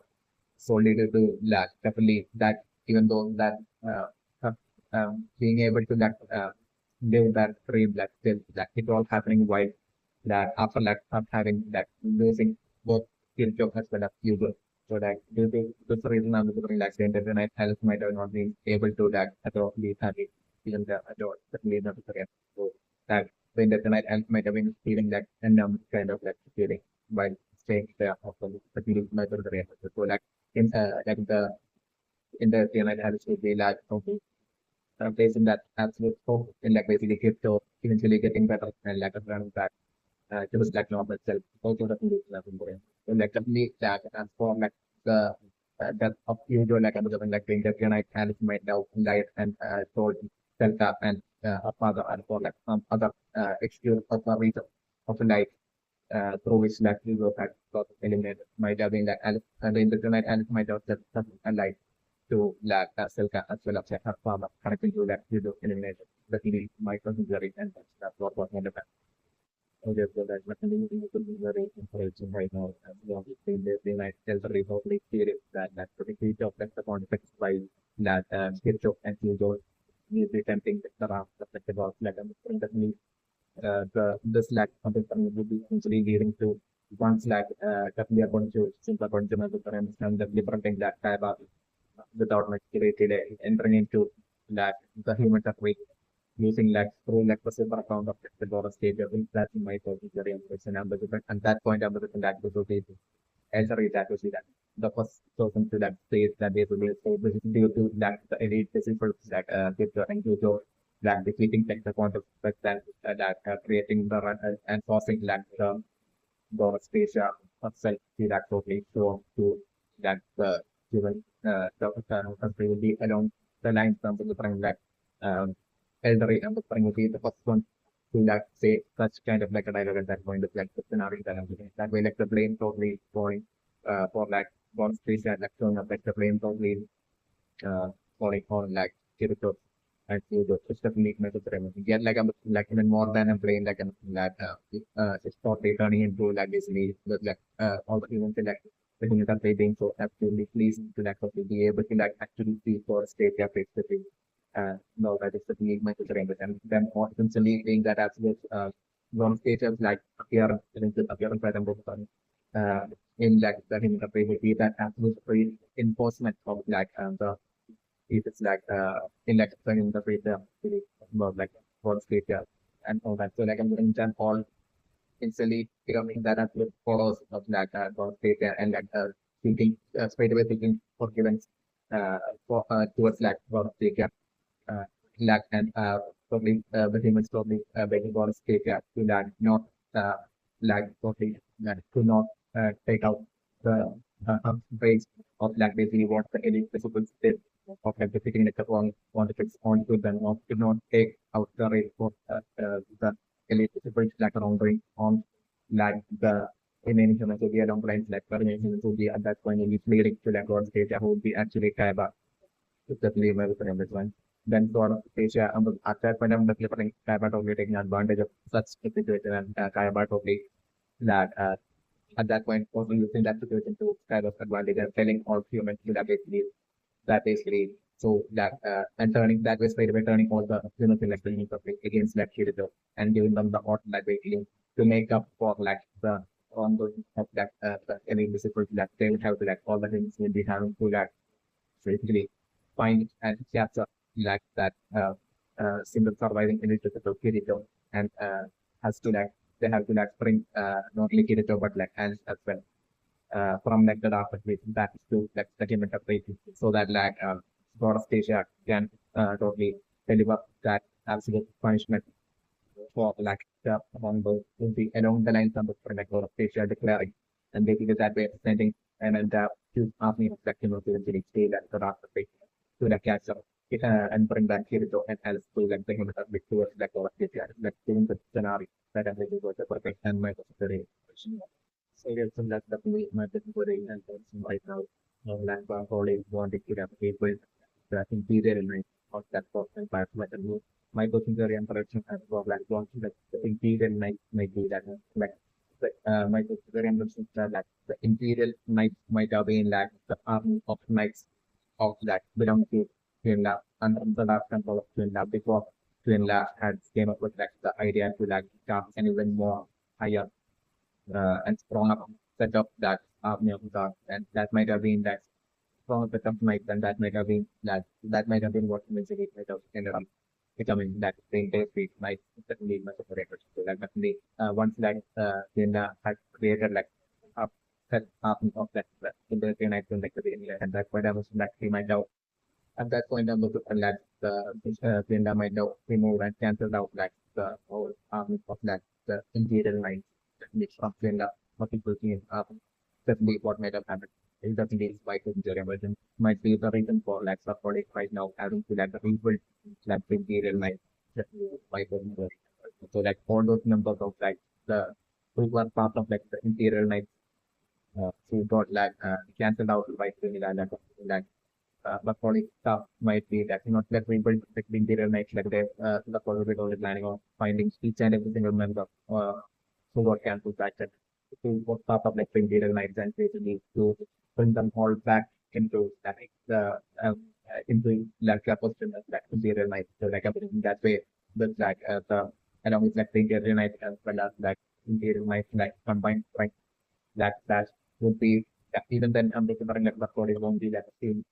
solely due to lack. Definitely that even though that her, being able to that live that dream that still that it all happening while that after like having that losing both Kirito as well as Hugo. So that due to this reason, I'm looking like the internet health might have not been able to that at all be having even the adult that lead not to career. So that the internet health might have been feeling that and kind of like feeling while staying there often the feeling might have career. So like the internet health would be like okay, placing that absolute hope in like basically crypto eventually getting better and like a run back just like normal self, also the English level brain. So like definitely that transform like the that of usual like I'm like being the piano and might now light and told self up and other and for like some other excuse of a reason of light through which like you go back got eliminated might have been like and the internet and might have just a light to like self as well as like farmer connecting to like you do eliminated the TV might consider it and that's what was in the okay, so that mechanism is very encouraging right now. As long as they might tell the Republic period that particularly of the context by that Kirchhoff and Hugo is attempting the raft of the about like definitely this lack of information would be essentially leading to once like definitely according to simple according to my understand the different things that type of without much delay entering into that the human technique using like through like the silver account of the Dora stage of that in my very question and at that point I'm looking at the rotation. As a result, to see that the first person to that stage that they will so this is due to that the elite disciples that get the and to that defeating like the quantum that creating the run and forcing like the space itself to that totally to that given the will be along the lines of the different like elderly and the will be the first one to like say such kind of like a dialogue at that point of like the scenario that I'm looking at. That way like the blame totally going for like one space and like showing up like the blame totally uh falling on like Kirito and Hugo. It's definitely necessary. Get like even more than a brain like that it's totally turning into like basically like all the events like the things that they being so absolutely pleasing to like be able to like actually see for state their face to face. No, that is the being necessary and then essentially being that absolute one state of like appearance by them both in like that in the way would be that absolute free enforcement of like the if it's like in like in the freezer about like what's freezer and all that. So like I'm going to all instantly becoming that as with follows of like about freezer and like thinking straight away thinking forgiveness for towards like about freezer uh like and probably the humans probably begging for freezer to like not uh like probably to not take out the base of like basically what the elite principles did of like defeating the wrong politics onto them of did not take out the race for the elite principles like wrongdoing on like the in any human to be along lines like very many humans would be at that point in leading to like God stage who would be actually Kaiba to the believer with this one. Then sort of Asia at that point I'm definitely Kaiba totally taking advantage of such a situation and Kaiba totally that at that point also using that situation to kind of advantage and telling all humans to that basically so that and turning that way straight away turning all the electronic public against like Kirito and giving them the order that basically to make up for like the ongoing of that any visible that they would have to like all the things will be having to like basically find and capture like that single surviving initiative of Kirito and has to like they have to like bring not only Kirito but like hands as well from like the dark situation back to like the game interpretation so that like God of Asia can totally deliver that absolute punishment for like the wrongdoing will be along the lines of the like God of Asia declaring and basically that way sending and then the two army of like to eventually stay at the dark situation to the catch up and bring back Kirito and Alice to like the human public towards like God of Asia like doing the scenario that I think was the perfect and my very so yes, so that's definitely my very and right now. Like already wanted to have people that interior element of that person by my coaching career and production as well like launching like the imperial knight might be that my coaching career and production like the imperial knight might have been like the army of knights of that belong to Twinla under the last control of Twinla before Twinla had came up with like the idea to like cast an even more higher and strong up set of that army of God, and that might have been that strong set of might, and that might have been that might have been what eventually might have ended up becoming that the entire fleet might certainly much operated. So that definitely once that China had created like a set army of that in the United States, like the India, and that point I was that he might have at that point, I'm looking at Linda might have removed and cancelled out like the whole army of that the imperial lines which of Linda, what people see certainly what might have happened. It doesn't is why injury emergence might be the reason for like supporting right now having to like rebuild like the imperial lines by the so like all those numbers of like the who were part of like the imperial lines who got like cancelled out by the but probably stuff might be that not that we build like the interior nights like they the probably only planning on finding each and every single member who got cancelled back then to what part of like the interior nights and basically to bring them all back into that into like a position of that interior night. So like everything that way but like the along with like the interior night as well as like interior night like combined right that would be even then I'm looking for like the body won't be that same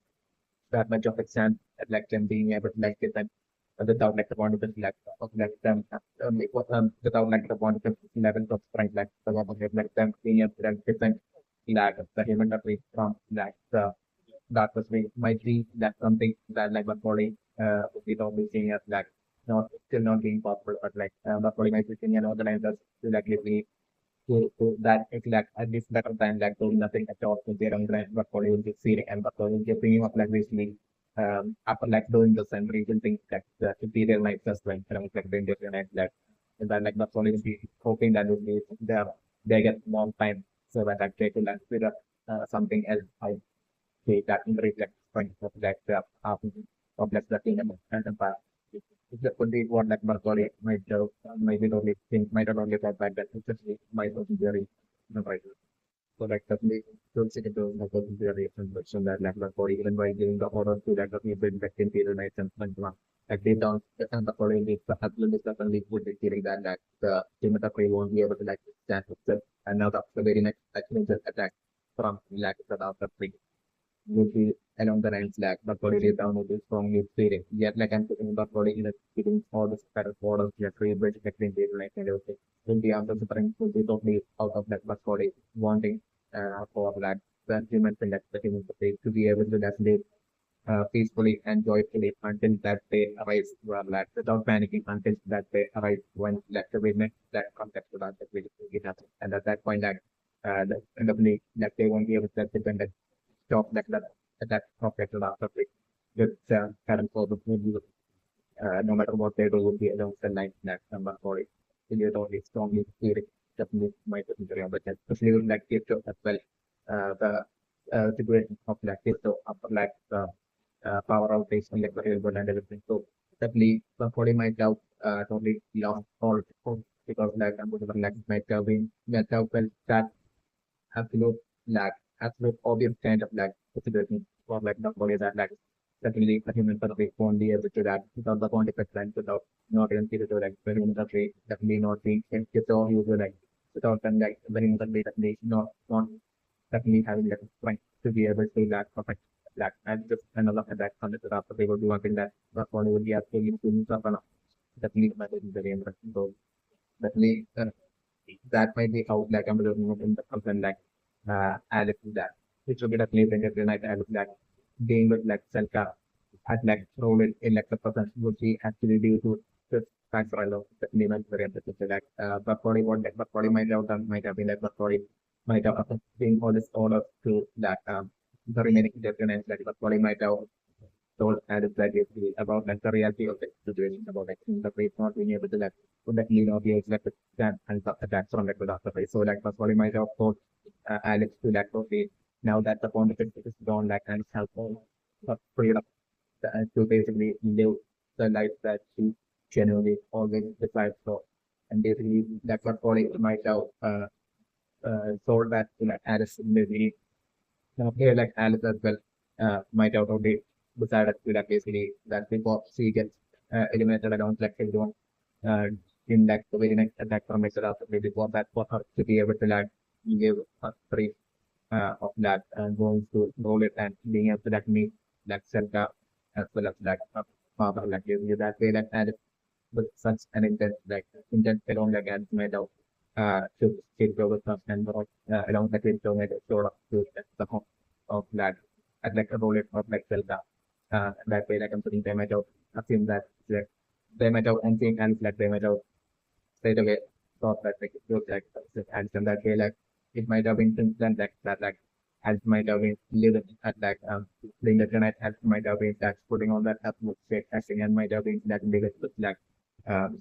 that much of exam like them being able to like get them without like the wonderful like of like them without like the wonderful levels of strength like the one of like them being able to like different like the human race from like the that was might be that something that like the body we don't be seeing as like not still not being possible but like the body might be seeing an organizer to like literally to that it's like at this better time like doing nothing at all with their own brand, but for you just seeing and but for you bringing up like basically after like doing this and rebuilding like the superior like just like like doing different like and then like that's only be hoping that would be there they get more time so that like they could like figure something else I say that in the reflect point of like the of like the kingdom and empire. It's just could be one like Bartoli might maybe only think might not only that bad that it's just might not be very right. So like definitely don't sit into like a very so that like Bartoli even by giving the order to like the people back in period nights and like they don't and the following week the absolute is definitely would be feeling that like the team of the won't be able to like stand up and now the very next actually just attack from like the after would be along the lines like the body down with this strongly feeling. Yet like I'm putting the body in a feeling all the better orders yet rebuild between the like and everything. Will be after suffering will be totally out of that but body wanting for like the human select the human state to be able to definitely peacefully and joyfully until that day arrives where like without panicking until that day arrives when like the witness that context to that will it happens. And at that point like definitely that they won't be able to depend job that professional after with current for the food no matter what they do would be along the line that number for it. You don't need strongly feel it definitely might be very but especially with like Kirito as well. The situation of like Kirito after like the power outage and like variable and everything. So definitely the body might have totally lost all because like I'm going to like might have felt that absolute like absolute obvious kind of like situation for like the body that like certainly a human body won't be able to that without the point effect lines without not even see the like very much of rate definitely not being it's all usual like without them like very much of definitely not definitely having that point to be able to that perfect like and just another that concept after they will be working that body will be absolutely doing something definitely very interesting so definitely that might be how like I'm looking at in the something like Alex that which will be definitely better than I Alex that being with like Selka at like Rulid in like the person would be actually due to this factor alone the element very interesting so like but probably what like but probably might have done might have been like but probably might have been all this order to that the remaining determinants like but probably might have told Alex that basically about like the reality of the situation about like the race not being able to like to like lead or be able to like stand and attacks from like without the race. So like that's what he might have told Alex to like okay now that the point of it is gone like and help all freedom to basically live the life that she genuinely always decides for. And basically that's what Polly might have told that to like Alice in the movie. Now here like Alice as well might have already decided to like basically that before she gets eliminated I don't like everyone uh, in like the very next attack from Mr. Maybe for that for her to be able to like give a three of that and going to roll it and being able to like meet like Selka as well as like father like you that way like and with such an intent like intent along like and made out to Kirito with us and along the Kirito made a sort of to the home of that at like a roll it of like Selka that way like I'm putting them out assume that like they might have anything else like they might have straight away thought that like it was like and some that way like it might have been instant like that like as might have been living at like the internet as might have been that putting on that atmosphere testing and might have been that living um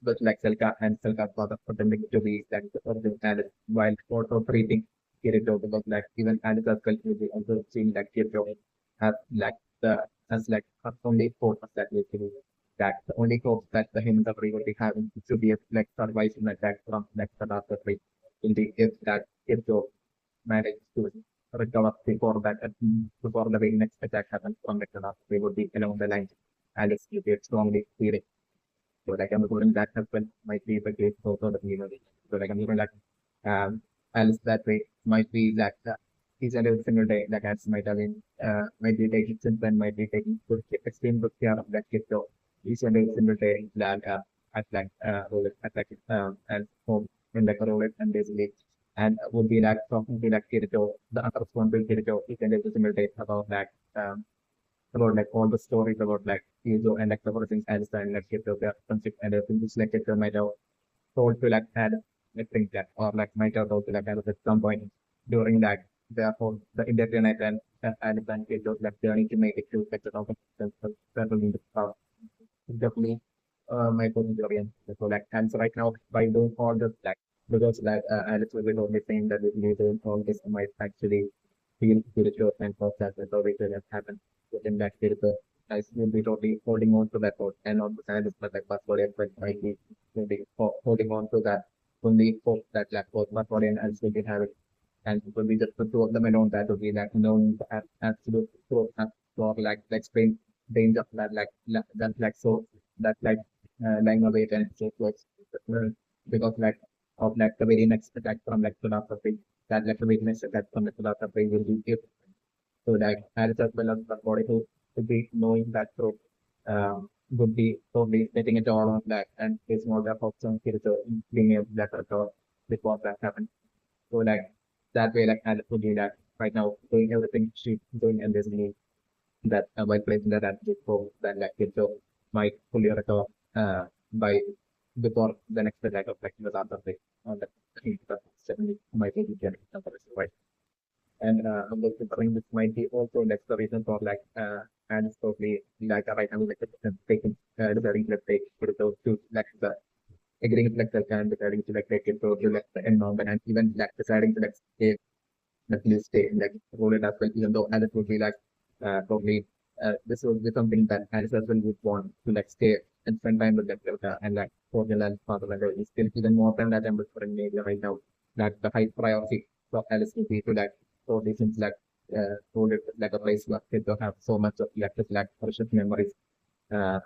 with like Selka and Selka father pretending to be like the original and while also treating Kirito because like even and circle will be also seeing like Kirito as like the as like her only focus that basically that the only hope that the human recovery will be having to be like surviving attack from like the last three in the if that if you manage to recover before that before the very next attack happens from like the last three would be along the line and it's strongly feeling. So like I'm recording that as well might be the case also the community. So like I'm recording that else that way might be that each and every single day that has might have been might be taking since then might be taking extreme good care of that kid. So each and every single day that at like roll it at like and home in like a roll it and basically and would be like talking to like Kirito, the unresponsible Kirito each and every single day about like all the stories about like Yuzo and like the things Einstein like Kirito their friendship and everything which like Kirito might have told to like add I think that or like might have told to like add at some point during that therefore the internet and then it was like journey to make it to like the several in the definitely my opinion. So like and so right now by doing all this like because like Alex will be only saying that if you doing all this might actually feel spiritual and process that already has happened within that spiritual I will be totally holding on to that thought and not the scientist but like password but might be will be holding on to that only hope that like both password and Alex will be having and it will be just the two of them alone that will be like known as absolute truth for like explain danger that that like so that like lying away and so forth because like of like the very next attack from like philosophy that like the very next attack from the philosophy will be if so like as well as the body who would be knowing that truth would be probably letting it all on that and is more the hopes on being able that at all before that happened. So like that way, like Alice would do that right now, doing everything she's doing and there's need that by placing that attitude for that like it so might fully recover by before the next attack of like the other day on the 70 might be right. And I'm going to bring this might be also like the reason for like and probably like right now like taking deciding to take to like the agreeing to like the can deciding to like take it to like the environment and even like deciding to like stay at least stay in like role it as well, even though Alice would be like probably this would be something that Alice as well would want to like stay and spend time with that Delta and like for the land father like is still even more than that I'm referring maybe right now that the high priority for Alice would be to like for these things like role it like a place where kids don't have so much of like precious memories uh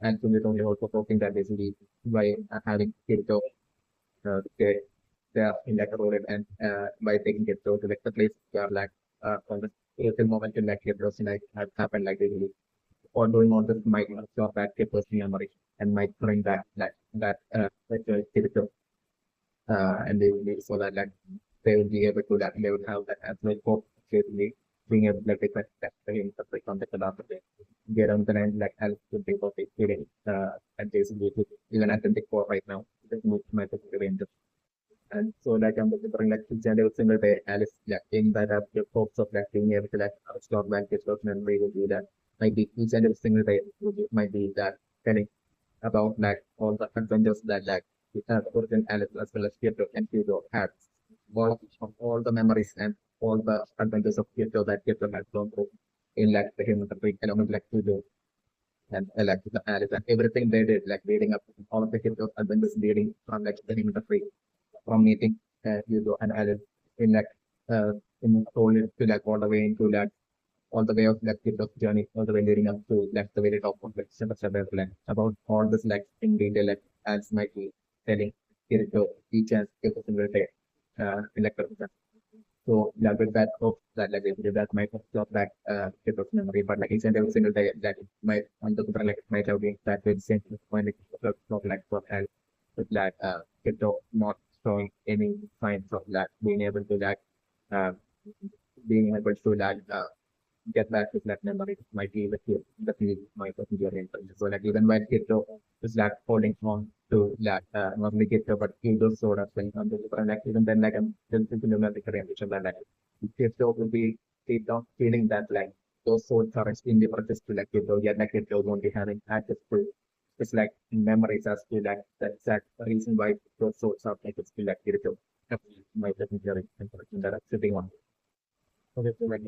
and so we're only also hoping that basically by having kids they they are in like a role and by taking it to like the place where like from the initial moment to like it was like has happened like really or doing all this might not show back their personal memory and might bring back like activity and they will need so that like they will be able to that they would have that as well for basically being able to like different steps like on the after they get on the line like help to people feeling and basically even authentic for right now this move my range and so like I'm looking for like each and every single day, Alice like in that up the hopes of like being able to like stop back this work memory will be that might be each and every single day might be that telling about like all the adventures that like Origin Alice as well as Pietro and Pietro had. All the memories and all the adventures of Pietro that Pietro has gone through in like the human country along with like Pietro and like the Alice and everything they did, like leading up all of the Pietro adventures leading from like the human country from meeting Hugo and Alan in like in told it to like all the way into like all the way of like the journey, all the way leading up to like the very top of like semester plan about all this like in detail like ads might be telling Kirito each and every single day, electric. So yeah, with that hope that like if that might have got back Kirito's memory, but like each and every single day that it might on the computer like it might have been that with same point it not like for help with that Kirito not showing any signs of that being able to that uh, being able to that get back to that memory might be the field might be your interest. So like even when Kirito is like holding on to that not only Kirito but Kirito sort of thing on the different like even then like I'm still thinking about the career which like Kirito will be deep down feeling that like those souls are extremely precious to like Kirito, yet like Kirito won't be having access to it's like memories as to like the exact reason why those souls are like it's to like Kirito. Might definitely be that sitting on. Okay, so like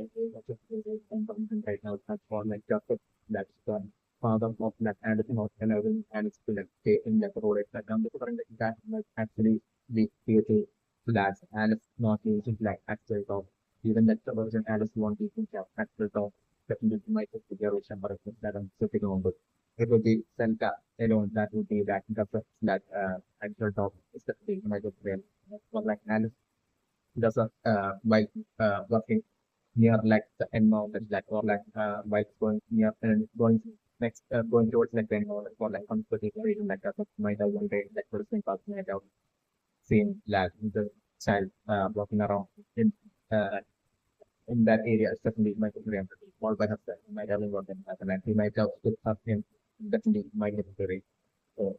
right now that's for like just that's the father of that Anderson or Eleven and it's to like stay in that road that the current that might actually be creating that and it's not using like actual top even that the version Alice won't be have actual top definitely might be generation but that I'm sitting on but it would be Senka alone that would be that that actual top is the thing might be real but like Alice doesn't while working near like the end mountain like or like while going near and going next going towards like the end mountain or like comfortable region like that might have one day like person pass might have seen like the child walking around uh, in that area especially might be small by himself might have been working and he might have stood up him definitely might be very so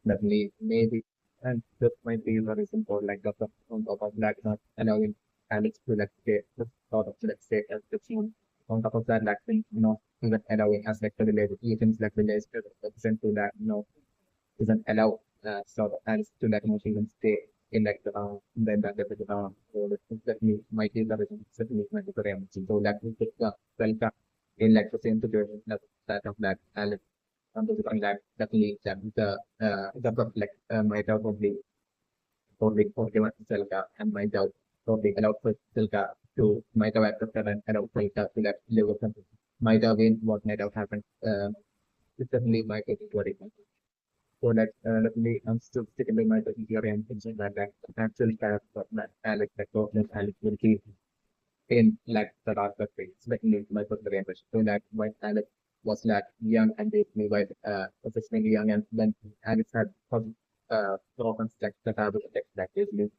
definitely, maybe, and this might be the reason for like the on top of that not allowing Alex to like stay just sort of like stay as the team. On top of that, like not even allowing us like the village agents like village to represent to that doesn't allow sort of Alex to like not even stay in like the then that the so that might be the reason certainly might be the reason. So that we take the welcome in like the same situation that of that Alex untuk orang that leads them the like my doubt for the Selka and my doubt for the allowed for Selka to my doubt after and allowed Selka to that level might have been what might have happened it's definitely my worry so that definitely I'm still sticking with my theory and things like that actually character that Alex that government Alex will keep in like the darker phase, especially my personal impression. So that when Alex was like young and basically like professionally young and then Alex had some broken sex that I was like basically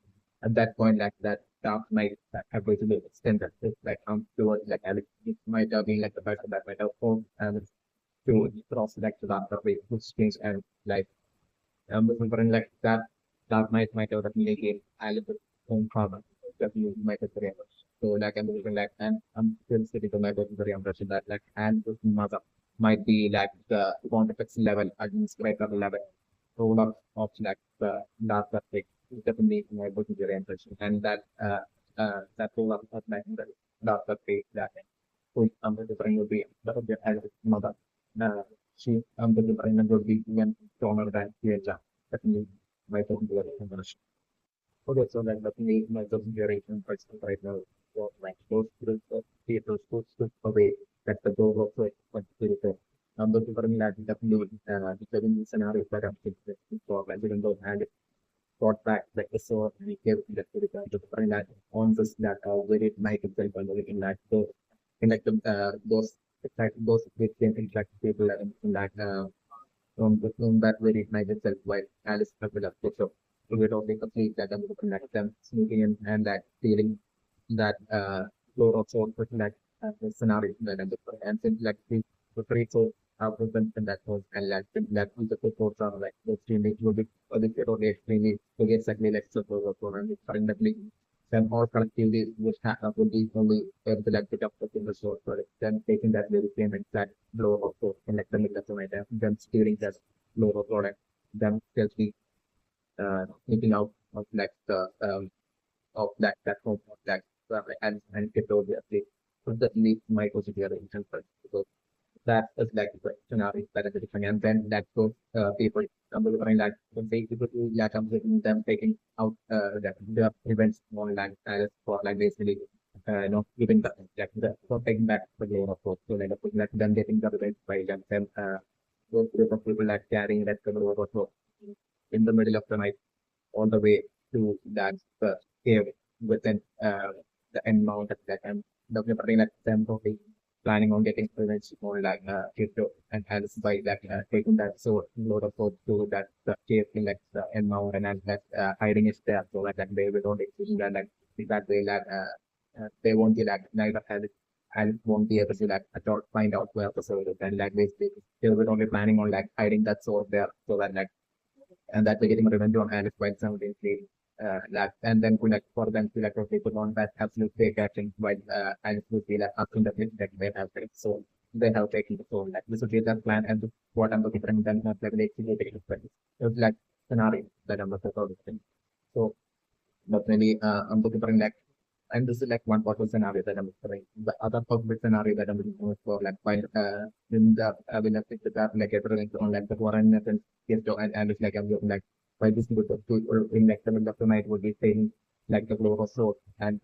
at that point like that dark might have to be extended. It's like towards like Alex it might have been like the person that might have formed Alex to cross like the darker way, which changed and like remembering like that dark might have definitely gained Alex own trauma that you might have so like I'm looking like and I'm still sitting on my very impression that like and this mother might be like the context level administrator level role of like the data thing definitely my very impression and that role of like the data thing that who the brain would be that would be as mother uh, she the brain would be even stronger than the definitely my very impression. Okay, so like definitely my consideration person right now was like those skills of theater schools took away that the goal of like what theater. But for me that definitely the seven scenarios that I'm thinking for like even though and brought back like the sword and we gave that to the friend that on this that very might itself and in like those in like the those like those with them interact people in that from that very night itself while Alice struggled up so we don't think complete that I'm looking at them sneaking in and that feeling that floor of soul putting that scenario that I'm looking and since like the three so out of them and that was and like that was the reports are like extremely will be or extremely to get exactly like so for and currently then all collectively which would be only able to like pick up the source for it then taking that very same exact blow of source and like the middle of the way then steering that blow of product then still be thinking out of like the of that home of that and get over the so that needs my consideration first because that is like the scenario that is different and then that goes people behind that when they typically like them taking out that the events online as for like basically giving the like the for taking back the game of course so like them getting the events by them those group of people like carrying that cover over in the middle of the night all the way to that cave within the end mountain that I'm definitely like them probably planning on getting revenge on like Kirito and Alice by like taking that sword, load of sword to that cave in like the end mountain and that hiding it there so that they will only see that like that way like they won't be like neither Alice won't be able to like at all find out where the sword is and like basically they were only planning on like hiding that sword there so that like and that we're getting revenge on Alice quite simultaneously. That and then to like for them to like okay, put on that absolute fake acting while Alice would be like asking the hit that they have taken soul. They have taken the soul. Like this would be their plan and what I'm looking for and then not like they actually taking the place. It was like scenario that I'm looking for. So definitely I'm looking for like and this is like one possible scenario that I'm referring. The other possible scenario that I'm looking for, like while in the when I think that like everything on like the foreign and yes, and it's like I'm looking like why this would to or in like the middle of the night would be saying like the global sword and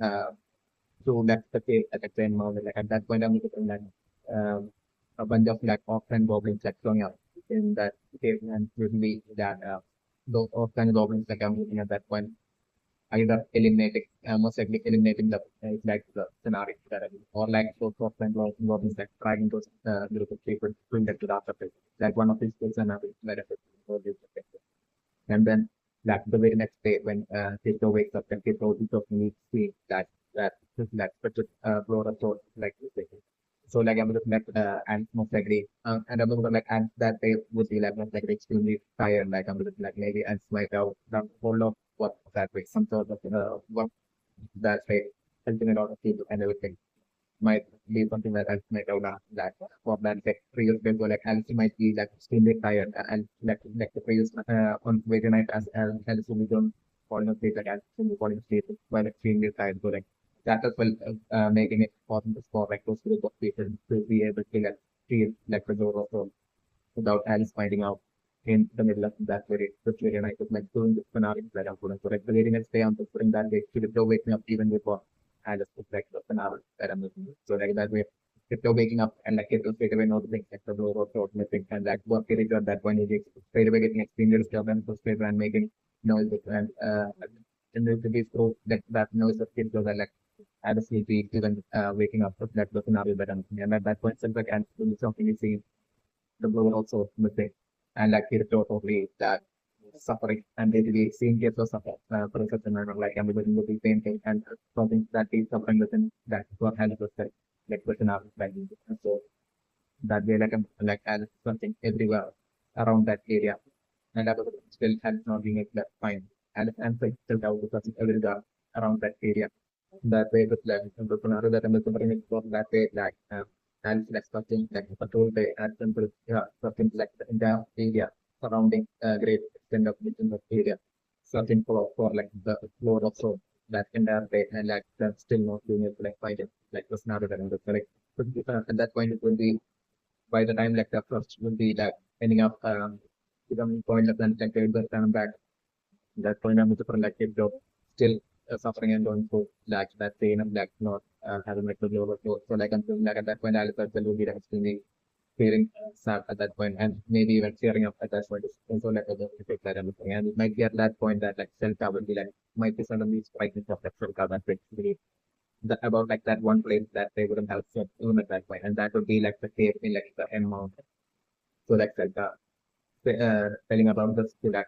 so that's the case at the same moment. Like at that point I'm looking like a bunch of like orphan goblins like showing up in that cave and usually that those orphan goblins like I'm looking at that point either eliminating, most likely eliminating the like the scenario that or like so software goblins like trying to group of people bring that to the afterface. Like one of these scenarios that for this effect. And then like the very next day when Tito wakes up and Tito needs to see that that such a broader sort like this. So like I'm looking at and most likely and I'm looking like and that they would be like most likely extremely tired. Like I'm looking like maybe and might have the whole of what that way, some sort of work that way helping a lot of people and everything might be something that else might have done that for that like previous people like Alice might be like extremely tired and like the previous on Wednesday night as Alice will be done falling asleep like Alice will be falling asleep while extremely tired. So like that as well making it possible for like those group of people to be able to like feel like the door also without Alice finding out in the middle of that very night of like doing this finale that I'm putting. So like the very next day I'm just putting that day to the waking up even before Alice was like the finale that I'm looking at. So like that way if you're waking up and like it will straight away know the thing like the blow or missing and like what Kirito at that point is straight away getting extremely disturbed and frustrated and making noises and there's these through that noise of Kirito that like Alice will be even waking up with that the scenario that I'm looking at. And at that point, it's like and something you see the blower also missing. And like Kirito totally that suffering and basically seeing Kirito suffer for such a matter like everybody would be painting and something that is suffering within that what has was like within our like so that way like as something everywhere around that area and that was still has not been able to find and still out because it's everywhere around that area that way with like the scenario that I'm looking it from that way like and like something like patrol day and simple something like the entire area surrounding great extent of within the area something for like the floor also that entire day and like that's still not being able to like find it like the scenario that I'm looking like at that point it will be by the time like the first will be like ending up becoming pointless and like they will turn back that point I'm super like if job still suffering and going through like that pain of like not having like the global flow. So like until like at that point I'll will be like extremely feeling sad at that point and maybe even tearing up at that point. Also like a effect that I'm looking and it might be at that point that like self will be like might be suddenly striking of that self that really the, about like that one place that they wouldn't have seen even at that point and that would be like the cave in like the end mountain. So like telling about this to that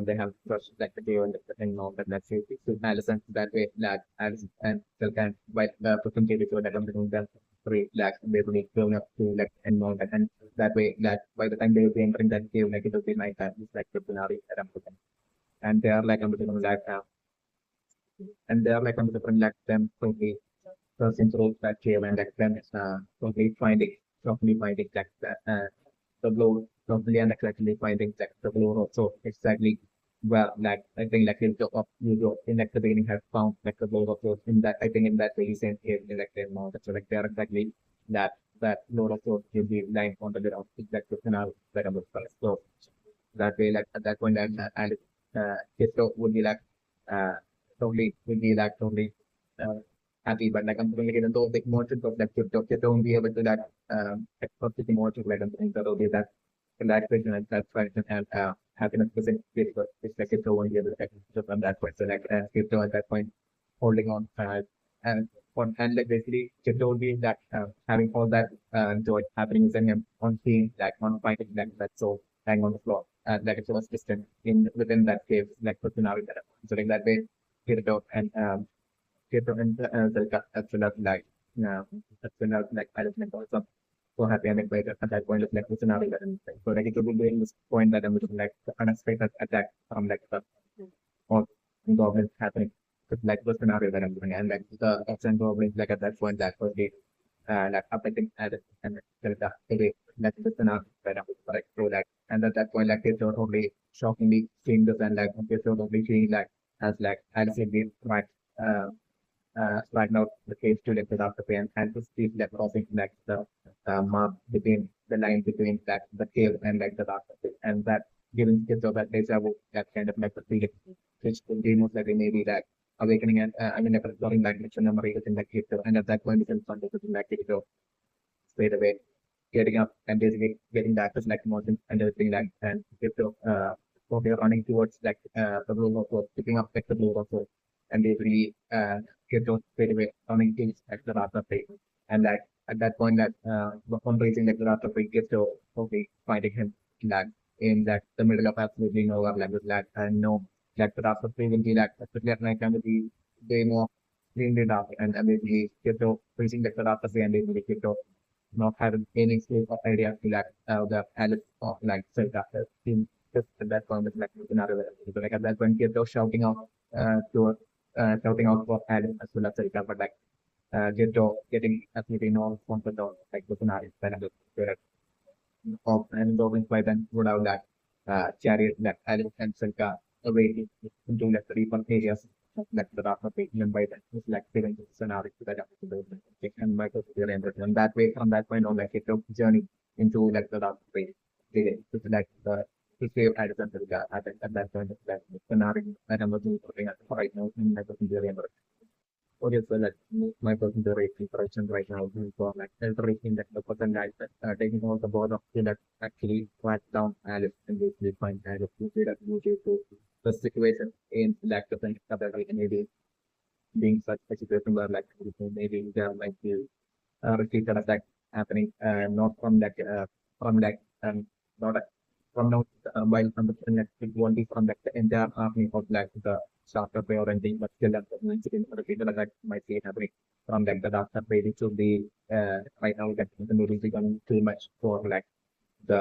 they have trust like the day and the thing now that let's say to Alison that way like Alice and still can by the person to that I'm doing them three like they will be grown up to like and more and that way that by the time they will be entering that cave like it will be night time it's like the scenario that I'm looking and they are like I'm looking like and they are like I'm looking like them totally person through that cave and like them totally finding like that the blow totally unexpectedly finding like the blow also exactly well like I think like you go in like the beginning have found like the blow also in that I think in that very same cave in like their mouth so like they are exactly that that blow also will be lying on the ground it's like the canal that I'm looking for. So that way like at that point and Kirito would be like uh totally would be like totally uh, happy but like I'm going even though the emotions of that Kirito won't be able to that express the emotions like I'm saying that will be that relaxation and satisfaction and happiness wasn't Kirito. It's like Kirito won't be able to take it from that point. So like Kirito at that point holding on and and like basically Kirito will be that having all that joy happening within him on seeing like on finding that soul hang on the floor and like it was distant in within that cave like the scenario that happened. So like that way Kirito and Kirito and Zelka as well as like uh, as well as like I don't know so happy and excited at that point of like the scenario that I'm saying. So like it will be during this point that I'm looking like the unexpected attack from like the or goblins happening. It's like the scenario that I'm doing and like the action goblins like at that point that was the like affecting and the away like the scenario that I'm like so like and at that point like it's totally shockingly seeing this and like it's totally seeing like as like Alice in the right uh right now the case to like without the pain and to see that crossing like the mark between the line between that the cave and like the dark pit. And that giving kids of that deja vu that kind of like the feeling which will be most likely maybe that awakening and I mean like exploring that mission memory within that cave and at that point it's fun to like it go straight away getting up and basically getting that as like emotions and everything like and if the so they're running towards like the blue also picking up like the blue also and basically get those straight away running things like the Rata Pay. And like at that point that upon reaching like the Rata Pay gets to okay finding him like in that the middle of absolutely nowhere like with that and no like the Rata Pay will be like especially at night time will be way more cleaned it up and basically get to reaching like the Rata Pay and basically get to not having any sort of idea to like the Alice of like self after in just at that point with like another so like at that point Kirito shouting out to shouting out for Alice as well as Selka but like Kirito getting absolutely no response at all like the scenario then of and going by then would have that chariot that Alice and Selka away into like the different areas like the Rapa and by then it's like feeling the scenario that and Michael and that way from that point on like it took journey into like the Rapa it's like the to save Alice and Selka at that point it's like the scenario that I'm looking at right now in like the okay, so like my passenger rate preparation right now is for like everything that the person that taking all the board of that actually write down Alice and basically find Alice to see that you to the situation in like the thing that maybe being such a situation where like maybe there might be repeated attack happening not from like not from now while from the net it won't be from like the entire army of like the starter way or anything but still at the incident repeated attack might be happening from like the darker way it should be right now that the movie is becoming too much for like the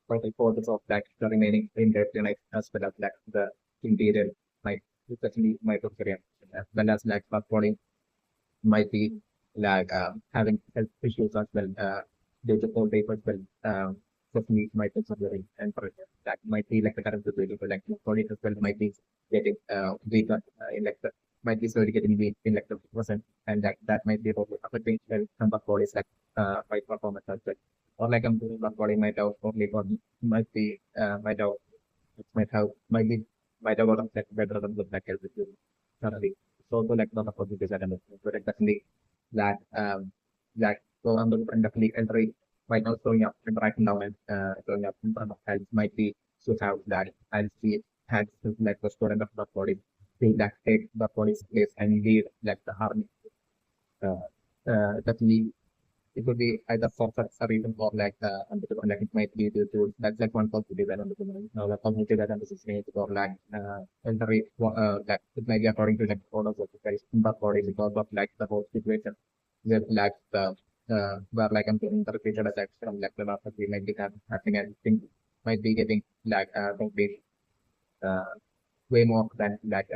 total forces of like the remaining in like as well as like the interior like especially mitochondria as well as like body might be like having health issues as well due to old age as well. Certainly might be suffering and for that might be like the current situation, but like body as well might be getting weaker in like the might be slowly getting weak in like the person and that might be about affecting some of bodies like fight performance as well. Or like I'm doing body might have only body might be might have it might be might have got like better than the black health issue. Certainly. So also like not a positive that I'm but definitely that that so I'm definitely entry might not showing up and right now and showing up in front of health might be to have that and see it has to like the student of the body see that take the body's place and lead like the harmony uh, definitely it could be either for such a reason or like like it might be due to that's like one positive and the positive that I'm saying or like entry that it might be according to like orders of the case but body because of like the whole situation with like the where like I'm getting the repeated attacks from like the last we might be happening and things might be getting like complete uh way more than like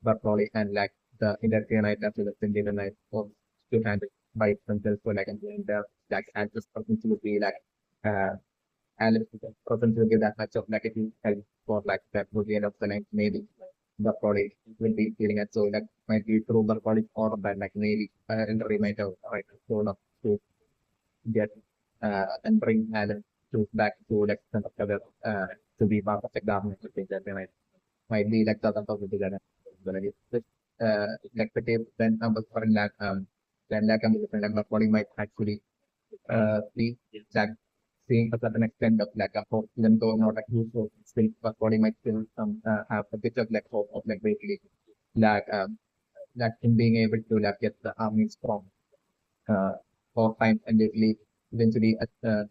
but probably and like the industrial night after the Indian night was to handle by themselves so like and the like and this person to be like uh and if the person to give that much of negative help for like that would the end of the night maybe the body will be feeling it so that might be through the body or that like maybe in the remainder right so enough to get and bring Alan to back to like some of the other to be part of the government to think that they might be like the other possibility that gonna get this like the tape then for like then like I'm different like the body might actually be that seeing a certain extent of like a hope, even though not a huge hope, still but body might still have a bit of like hope of like basically like that in being able to like get the armies from uh, for time and eventually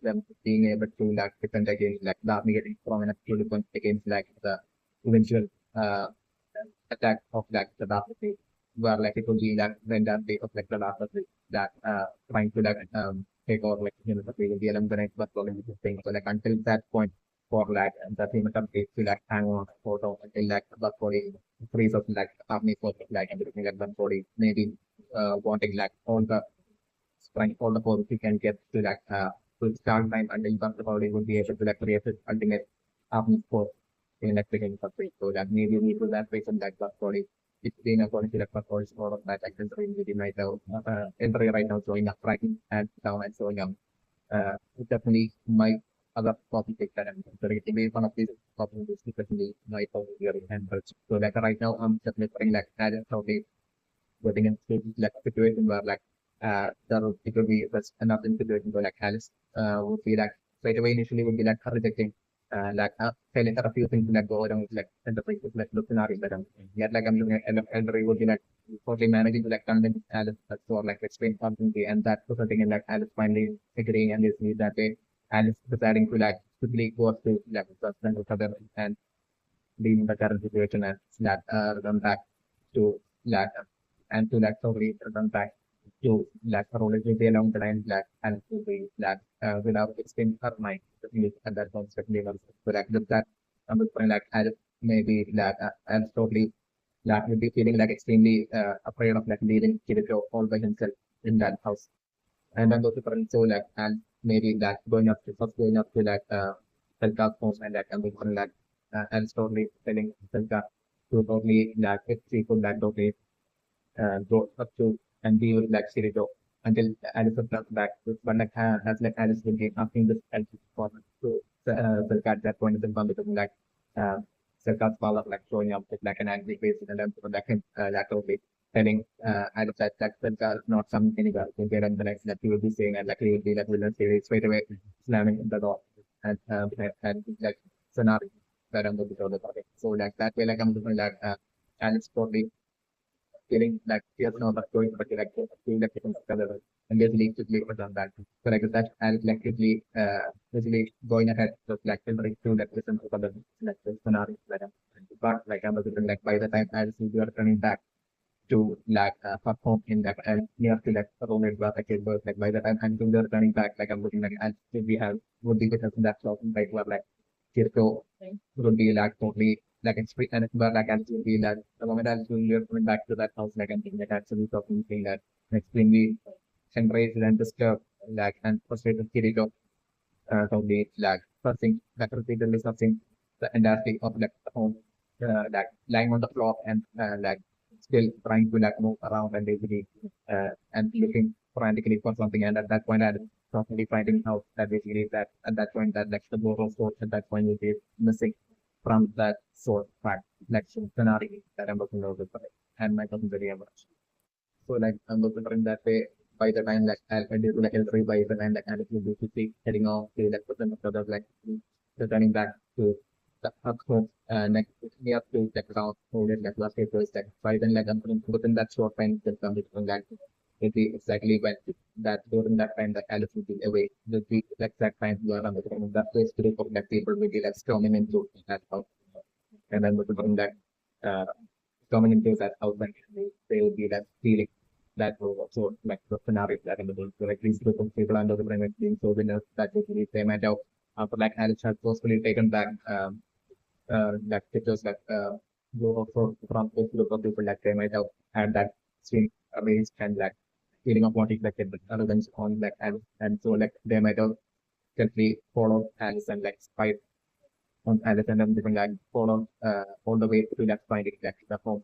them being able to like defend against like the army getting strong enough to defend against like the eventual uh, attack of like the dark state, where like it will be like the entire day of like the dark state that trying to like take over like the field, the eliminate but following this thing. So like until that point for like the team complete to like hang on photo until like the body freeze of like army for like everything like the body maybe wanting like all the strength all the force he can get to like to start time until the body would be able to like create his ultimate army force in like becoming something. So that maybe we do that based on that plus body. It's been according to like plus body sort of that like really right now entry right now showing up right and down and showing up definitely my other topic that I'm considering to be one of these topics is definitely my career and so like right now I'm definitely putting like that is how they putting in like situation where like there would it would be that's another situation where like Alice would be like straight away initially would be like her rejecting like failing there are a few things that go around with like enterprise with like look scenario but yet like I'm looking at Eldery would be like totally managing to like convince Alice that's for like explain something and that resulting in like Alice finally agreeing and this that way Alice deciding to like quickly go to like suspend each other and leaving the current situation and that return back to that and to that totally return back to that Rulid will be along the line that and to be that without extending her mind at that point certainly also so like with that I'm just point like as maybe that and totally that would be feeling like extremely afraid of like leaving Kirito all by himself in that house and then those different so like and maybe that going up to first going up to that Selka home and that and different that and totally telling Selka to totally that if she could that totally go up to and be with like Kirito until Alice would come back but like as like Alice will be asking this Alice for to Selka at that point of the come because like uh Selka's father like showing up with like an angry face and then like him that totally telling and that Selka is not some anywhere to get on the next that he will be saying and like he will be like villain series straight away slamming the door and like scenario that I'm going to show the topic. So like that way like I'm doing like and it's probably feeling like yes no but going but like feeling like different together and basically quickly on that. So like that and like quickly basically going ahead just like filtering through that listen to other like the scenario that but like I'm doing like by the time I see you are turning back to like perform in that and near to like Rulid where like it was like by the time I'm doing the turning back like I'm looking like and we have would be because that sort of like where like Kirito would be like totally like it's free and it's but like actually be that the moment you're coming back to that house like I'm thinking like actually talking saying that extremely enraged and disturbed like and frustrated Kirito totally like something like repeatedly something the industry of like the home like lying on the floor and like still trying to like move around and basically and looking frantically for something and at that point I probably finding out that basically that at that point that like the moral source at that point will be missing from that source fact like scenario that I'm looking over for it and my cousin very much. So like I'm looking for in that way by the time like I'll do like L3 by the time like Alex will be 50 heading off to like put them sort of like returning back to the home next near to like around hold like last April like by then like I'm putting within that short time that I'm between that maybe exactly when that during that time that Alice will be away the week like that time where I'm looking that place group of like people will be like storming into that house and then looking that uh coming into that house and they will be like feeling that will also like the scenario that in the book. So like these group of people under the premise being so winners that basically they might have after like Alice has forcefully taken back that pictures that go from this group of people that they might have had that swing raised and like feeling of wanting like a revenge on like Alice and so like they might have simply followed Alice and like spied on Alice and then different like follow all the way to that finding like the home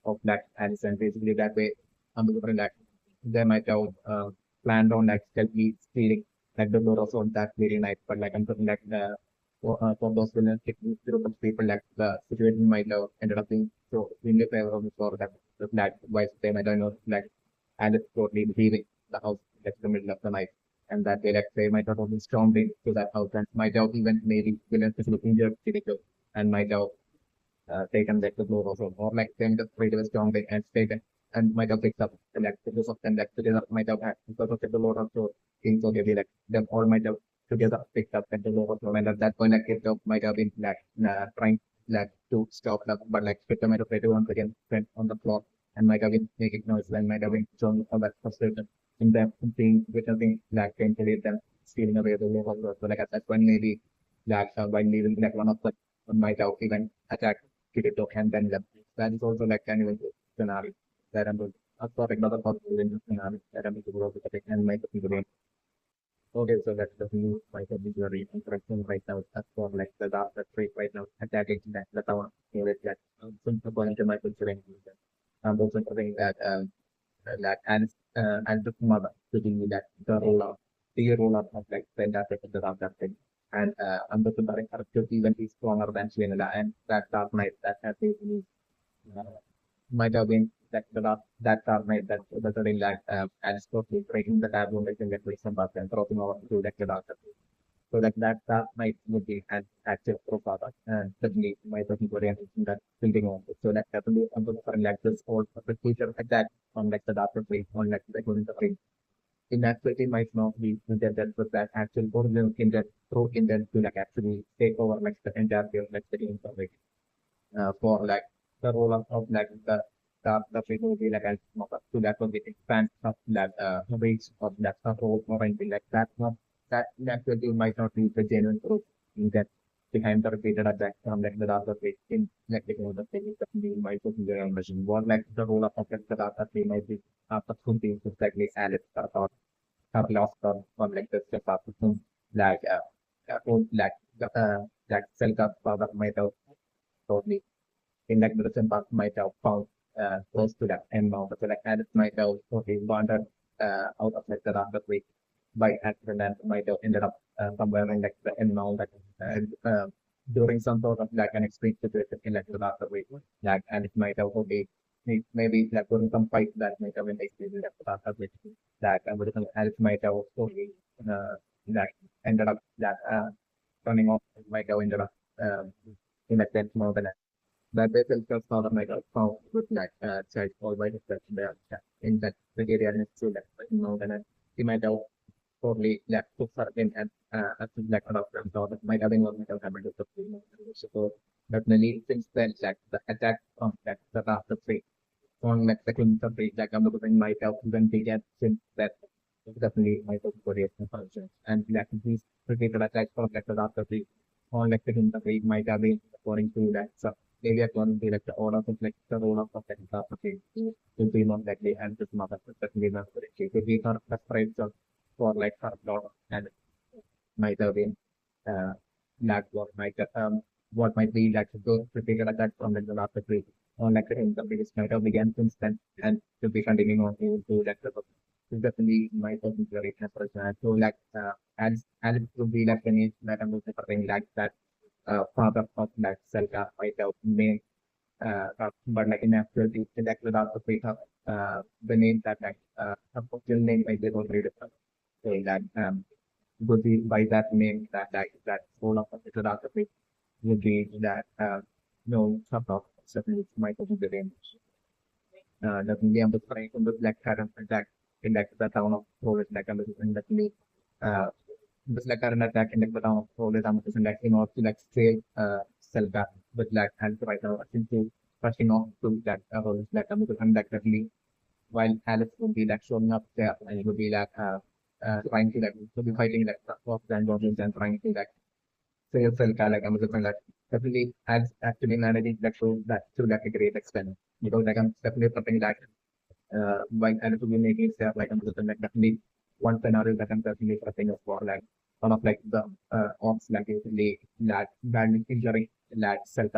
of like Alice and basically that way different like they might have planned on like stealthily stealing like the doors on that very night but like I'm talking like for those villains if you group of people like the situation might have ended up being so in the favor of the for that that why they might have not like Alice totally leaving the house like the middle of the night and that way, like, they might not have been stormed into that house and might have even maybe villains to injured Kirito and might have taken like the blow also, or like them just pretty much strong and taken and might have picked up like because of them like together might have had because of the Lord also things so maybe like them all might have together picked up and the Lord also and at that point like it might have been like trying like to stop that but like Spectre might have tried to once again went on the floor and might have been making noise and might have been showing all that frustration in them being witnessing like trying to leave them stealing away the Lord also so like at that point maybe like by leaving like one of the might have even attacked Kirito and then left. That is also like an event scenario that I'm also like another possible event scenario that I'm going to go over and make the game. Okay, so that's the view my visually interesting right now. That's for like the dark street right now attacking that the town here is that according to my considering I'm also saying that that and the mother to be that the role of like fantastic the dark thing. And I'm the character even is stronger than Shenala and that Dark Knight that has been uh, might have been that Dark Knight that the sudden like and totally breaking the taboo making that with some and dropping over to like the Dark Knight. So like that Dark Knight would be an active profile and certainly my person Korean that building on it. So that definitely I'm going to like this whole the future like that on like the Dark Knight on like the going to inactivity might not be intended with that actual original intent through intent to like actually take over like the entire field like the game of like for like the role of like the field will be like as to that will be expand of that reach of that role or anything like that not that actually might not be the genuine truth intent behind the repeated attack from like the data page in like the thing that we might put in the machine. What like the role of the data page might be something exactly Alice or have lost on like the step up like like like self up power might have totally in like the recent past might have found close to that end mount. So like Alice might have totally wandered out of like the other way by accident and might have ended up somewhere in like the end mount that during some sort of like an extreme situation in like the other way. Like and it might have okay maybe like during some fight that might have been experienced like the other way that Alice might have also that ended up that running off might have ended up in a sense more than that they themselves sort of like a found with like child or by the there in that the area and so that more than he might have probably left to certain and like a lot of them might have been one might have happened to the so definitely since then like the attack on that the after three on like the clinical rate like I'm looking might have even began since that definitely might have Korean functions and like these repeated attacks from like the after three on like the clinical rate might have been according to that so maybe according to like the order of like the role of like the after three will be not like the and this mother definitely not for it could be kind of separate for like her lot and might have been uh, like what might be like those repeated attacks from like the last three or like the previous might have began since then and to be continuing on to like the book. It's definitely my personal very personal. So like as it would be like any that I'm looking for like that father of like Selka might have made but like in actuality in like without the pick up the name that like a full name might be totally different. So that would be by that name that like that soul of the photography would be that no sort of certainly might be the name definitely I'm trying to look like current attack in like the town of Flores like I'm looking definitely uh just like current attack in like the town of Flores I'm looking like in order to like save Selga but like and right now into rushing off to that like I'm looking like definitely while Alice would be like showing up there and it would be like trying to like to be fighting like of and goblins and trying to like say yourself like I'm looking like definitely adds actually managing that show that to like a great extent because like I'm definitely something that like and to be making stuff like I'm just like definitely one scenario that I'm definitely trusting of for like one of like the ops like usually that badly injuring that self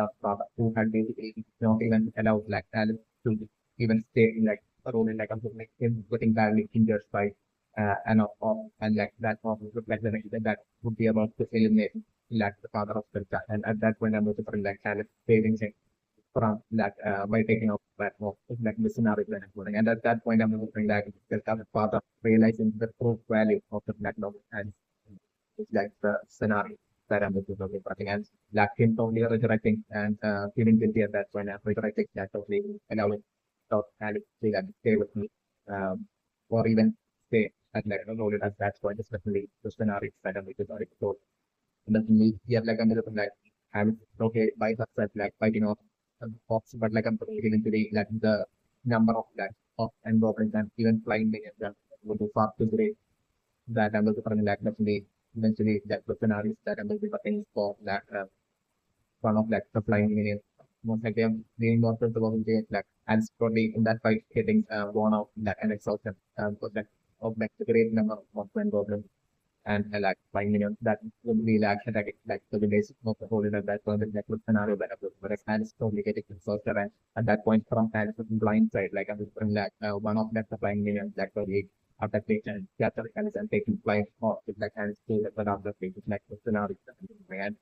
who had basically not even allowed like Alice to even stay in like a role in like I'm like him getting badly injured by an op and like that op would look like the next that would be about to eliminate like the father of Selka and at that point I'm looking for like Alice saving him from that by taking off that off like the scenario that I'm putting. And at that point, I'm looking that because that's part of realizing the true value of the black novel and it's like the scenario that I'm looking for. And like him totally resurrecting and feeling guilty at that point, resurrecting that totally allowing thought and say that stay with me, or even stay at like a role at that point, especially the scenario that I'm looking for. So definitely, yeah, like I'm just like I'm okay by myself, like fighting off ops, but like I'm getting into the like the number of like off and goblins and even flying minions that would be far too great that I'm looking for like definitely eventually that the scenarios that I'm looking for that one of like the flying minions. Most likely I'm being more principle of the like and probably in that fight getting worn out that and exhaustion because like of like the great number of monster and goblins and like flying minions that would be like attacking like the village of the whole in that one that would scenario that I but Alice probably getting exhausted and at that point from Alice blind side like I'm just like one of that the flying minions that probably after taking capture Alice and taking flying off with like Alice to the another thing like the scenario and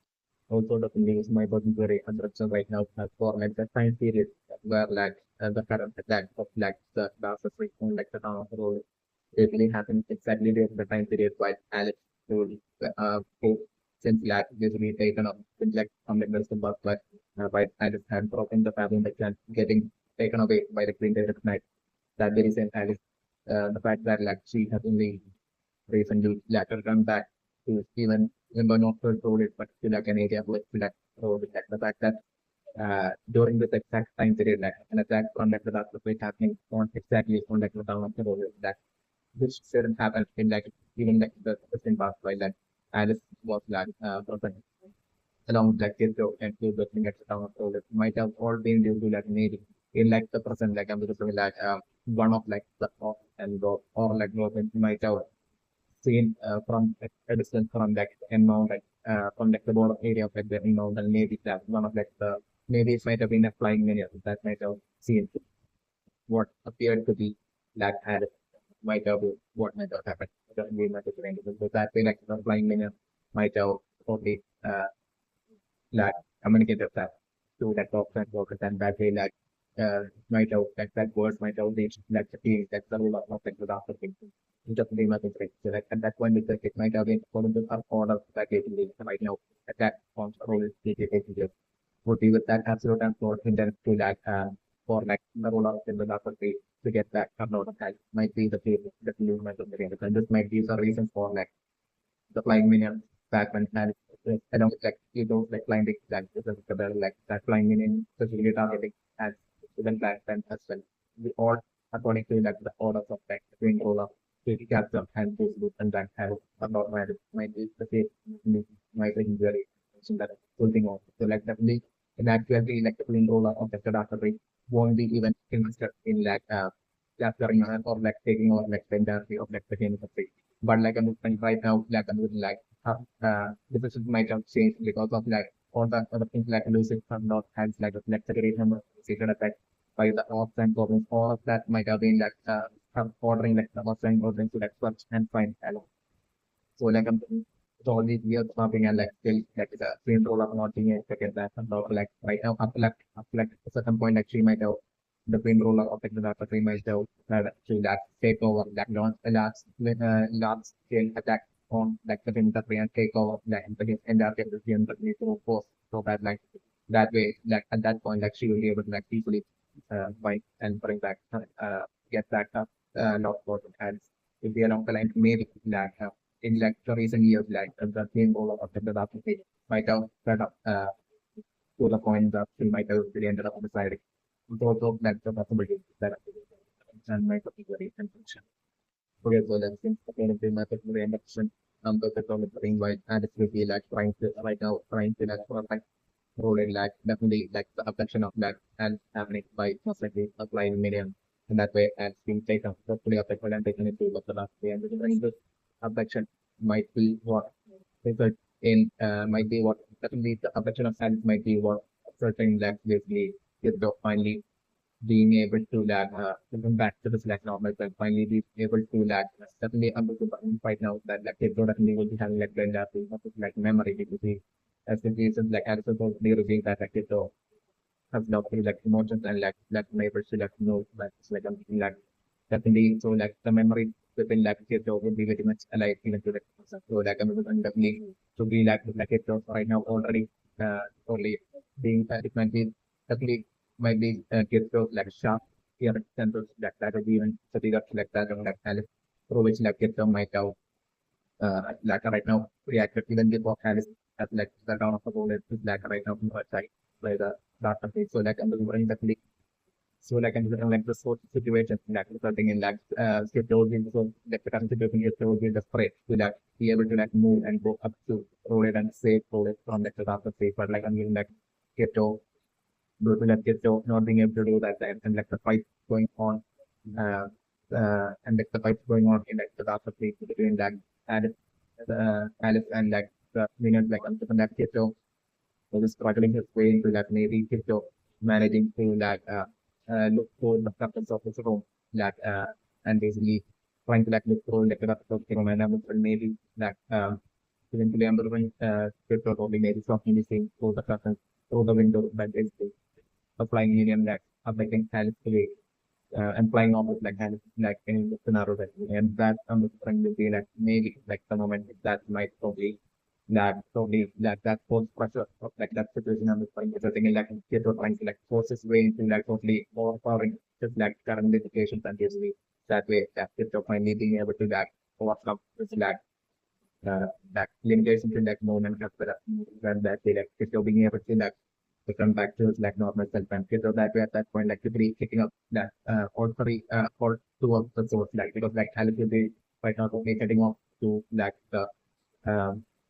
also the thing is my body very understood right now for like the time period where like the current attack of like the Dark Freak like the town of the road usually happens exactly during the time period while Alex would hope since like usually taken up with like from the rest of the but while Alex had broken the family like and getting taken away by the Queen Dead Night. That very same Alice the fact that like she has only recently later come back to even though not told it, but still like an area of like that road like the fact that during this exact time period like an attack conducted after it happening on exactly on like the town of the road that which shouldn't happen in like even like the same past while like Alice was like present along with like Kirito and two looking at the town of the road might have all been due to like maybe in like the present like I'm just like one of like the off and go or like government might have seen from like, a distance from like amount like from like the border area of like the amount and maybe that one of like the maybe it might have been a flying minion that might have seen what appeared to be like had might have what might have happened. We might have been so that way like the flying minion might have probably like communicated that to that box and workers and that way like might have like that words might have reached like the team that's the rule of like the after thing. Just name of it. So like at that point like, it might have been according to our order that it is right now at that forms role it would be with that absolute and floor intent to that for like the role of the after page to get back upload that might be the case that you might have been and this might be the reason for like the flying minion back when and along with like you don't like flying big like this is the like that flying minion specifically targeting as even back then as well. We all according to like the orders of like the green roller to capture and to loot and back have about my might be the same might be very so that something on. So like definitely in actuality like the green roller of the data rate won't be even interested in like capturing or like taking over like the entirety of like the game of the but like I'm looking right now, like I'm looking like the business might have changed because of like all the other things like losing from not hands like the great number of secret effect by the ops and problems. All of that might have been like ordering like the ops and ordering to like search and find alone. So like I'm with all these years mapping and like still like the same role of not being able to get that and like right now up like a certain point like she might have the pin roller of like the data tree might have actually that take over that launch a large scale attack on like the pin tree and take over like the entire capability and the need force so that like that way like at that point like she will be able to like easily fight and bring back get back up not for and if we along the line maybe like in like the recent years, like the same role of the application might have set up to the point that we might have really ended up deciding. It's also like the possibility that and might be very intention. Okay, so let's think again the method of the induction the problem being white and it will be like trying to right now trying to like for like role in like definitely like the abduction of that and happening by most likely applying medium in that way and being taken hopefully affected and taken into the last day and this abduction might be what result in might be what definitely the abduction of science might be what certain like basically is the finally being able to like come back to this like normal and finally be able to like definitely able to right now that like they definitely will be having like blend up like memory because as the reasons like as the reveal that like so have love to like emotions and like neighbors to like know that it's like something like definitely so like the memory within like Kirito would be very much alive even to like so like I'm definitely to be like Kirito right now already only being it might be definitely might be Kirito like sharp here examples that would be even setting up like that or like Alice through which like Kirito might have like right now reacted even before Alice at like the down of the road is like right now from her side by the start of it so like I'm doing definitely so like I'm like the sort of situation like resulting in like security so like the current situation is to be desperate to like be able to like move and go up to road and save road from like the top of safe but like I'm using like get to do to like get to not being able to do that and like the fight going on uh and like the fight going on in like the top of safe between like Alice Alice and like the minions like I'm like get to so just struggling his way into that maybe Kirito managing to like look for the purpose of his room like and basically trying to like look for like the purpose of his room and maybe like eventually I'm going Kirito probably maybe something missing through the curtains through the window but basically applying medium like applying Alice away and flying off with like Alice like in the scenario that and that I'm trying to be like maybe like the moment that might probably that force pressure of like that situation I'm trying to thinking like Kyoto trying to like force his way into like totally overpowering just like current limitations and usually that way that Kyoto finally being able to like overcome this like limitation to like known and consider when that they like Kyoto being able to like to come back to his like normal self and Kyoto that way at that point like to be picking up that all three all two of the source like because like Alice will be right now only heading off to like the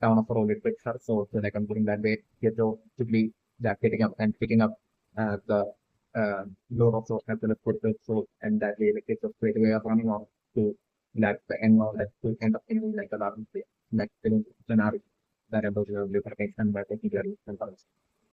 town of Rulid with her sword. So like I'm putting that way, get to be that picking up and picking up the load of sword as well as put the sword and that way like it's a straight away of running off to like the end of that to end up in like a lot of like film scenario that about your lubrication by taking your results.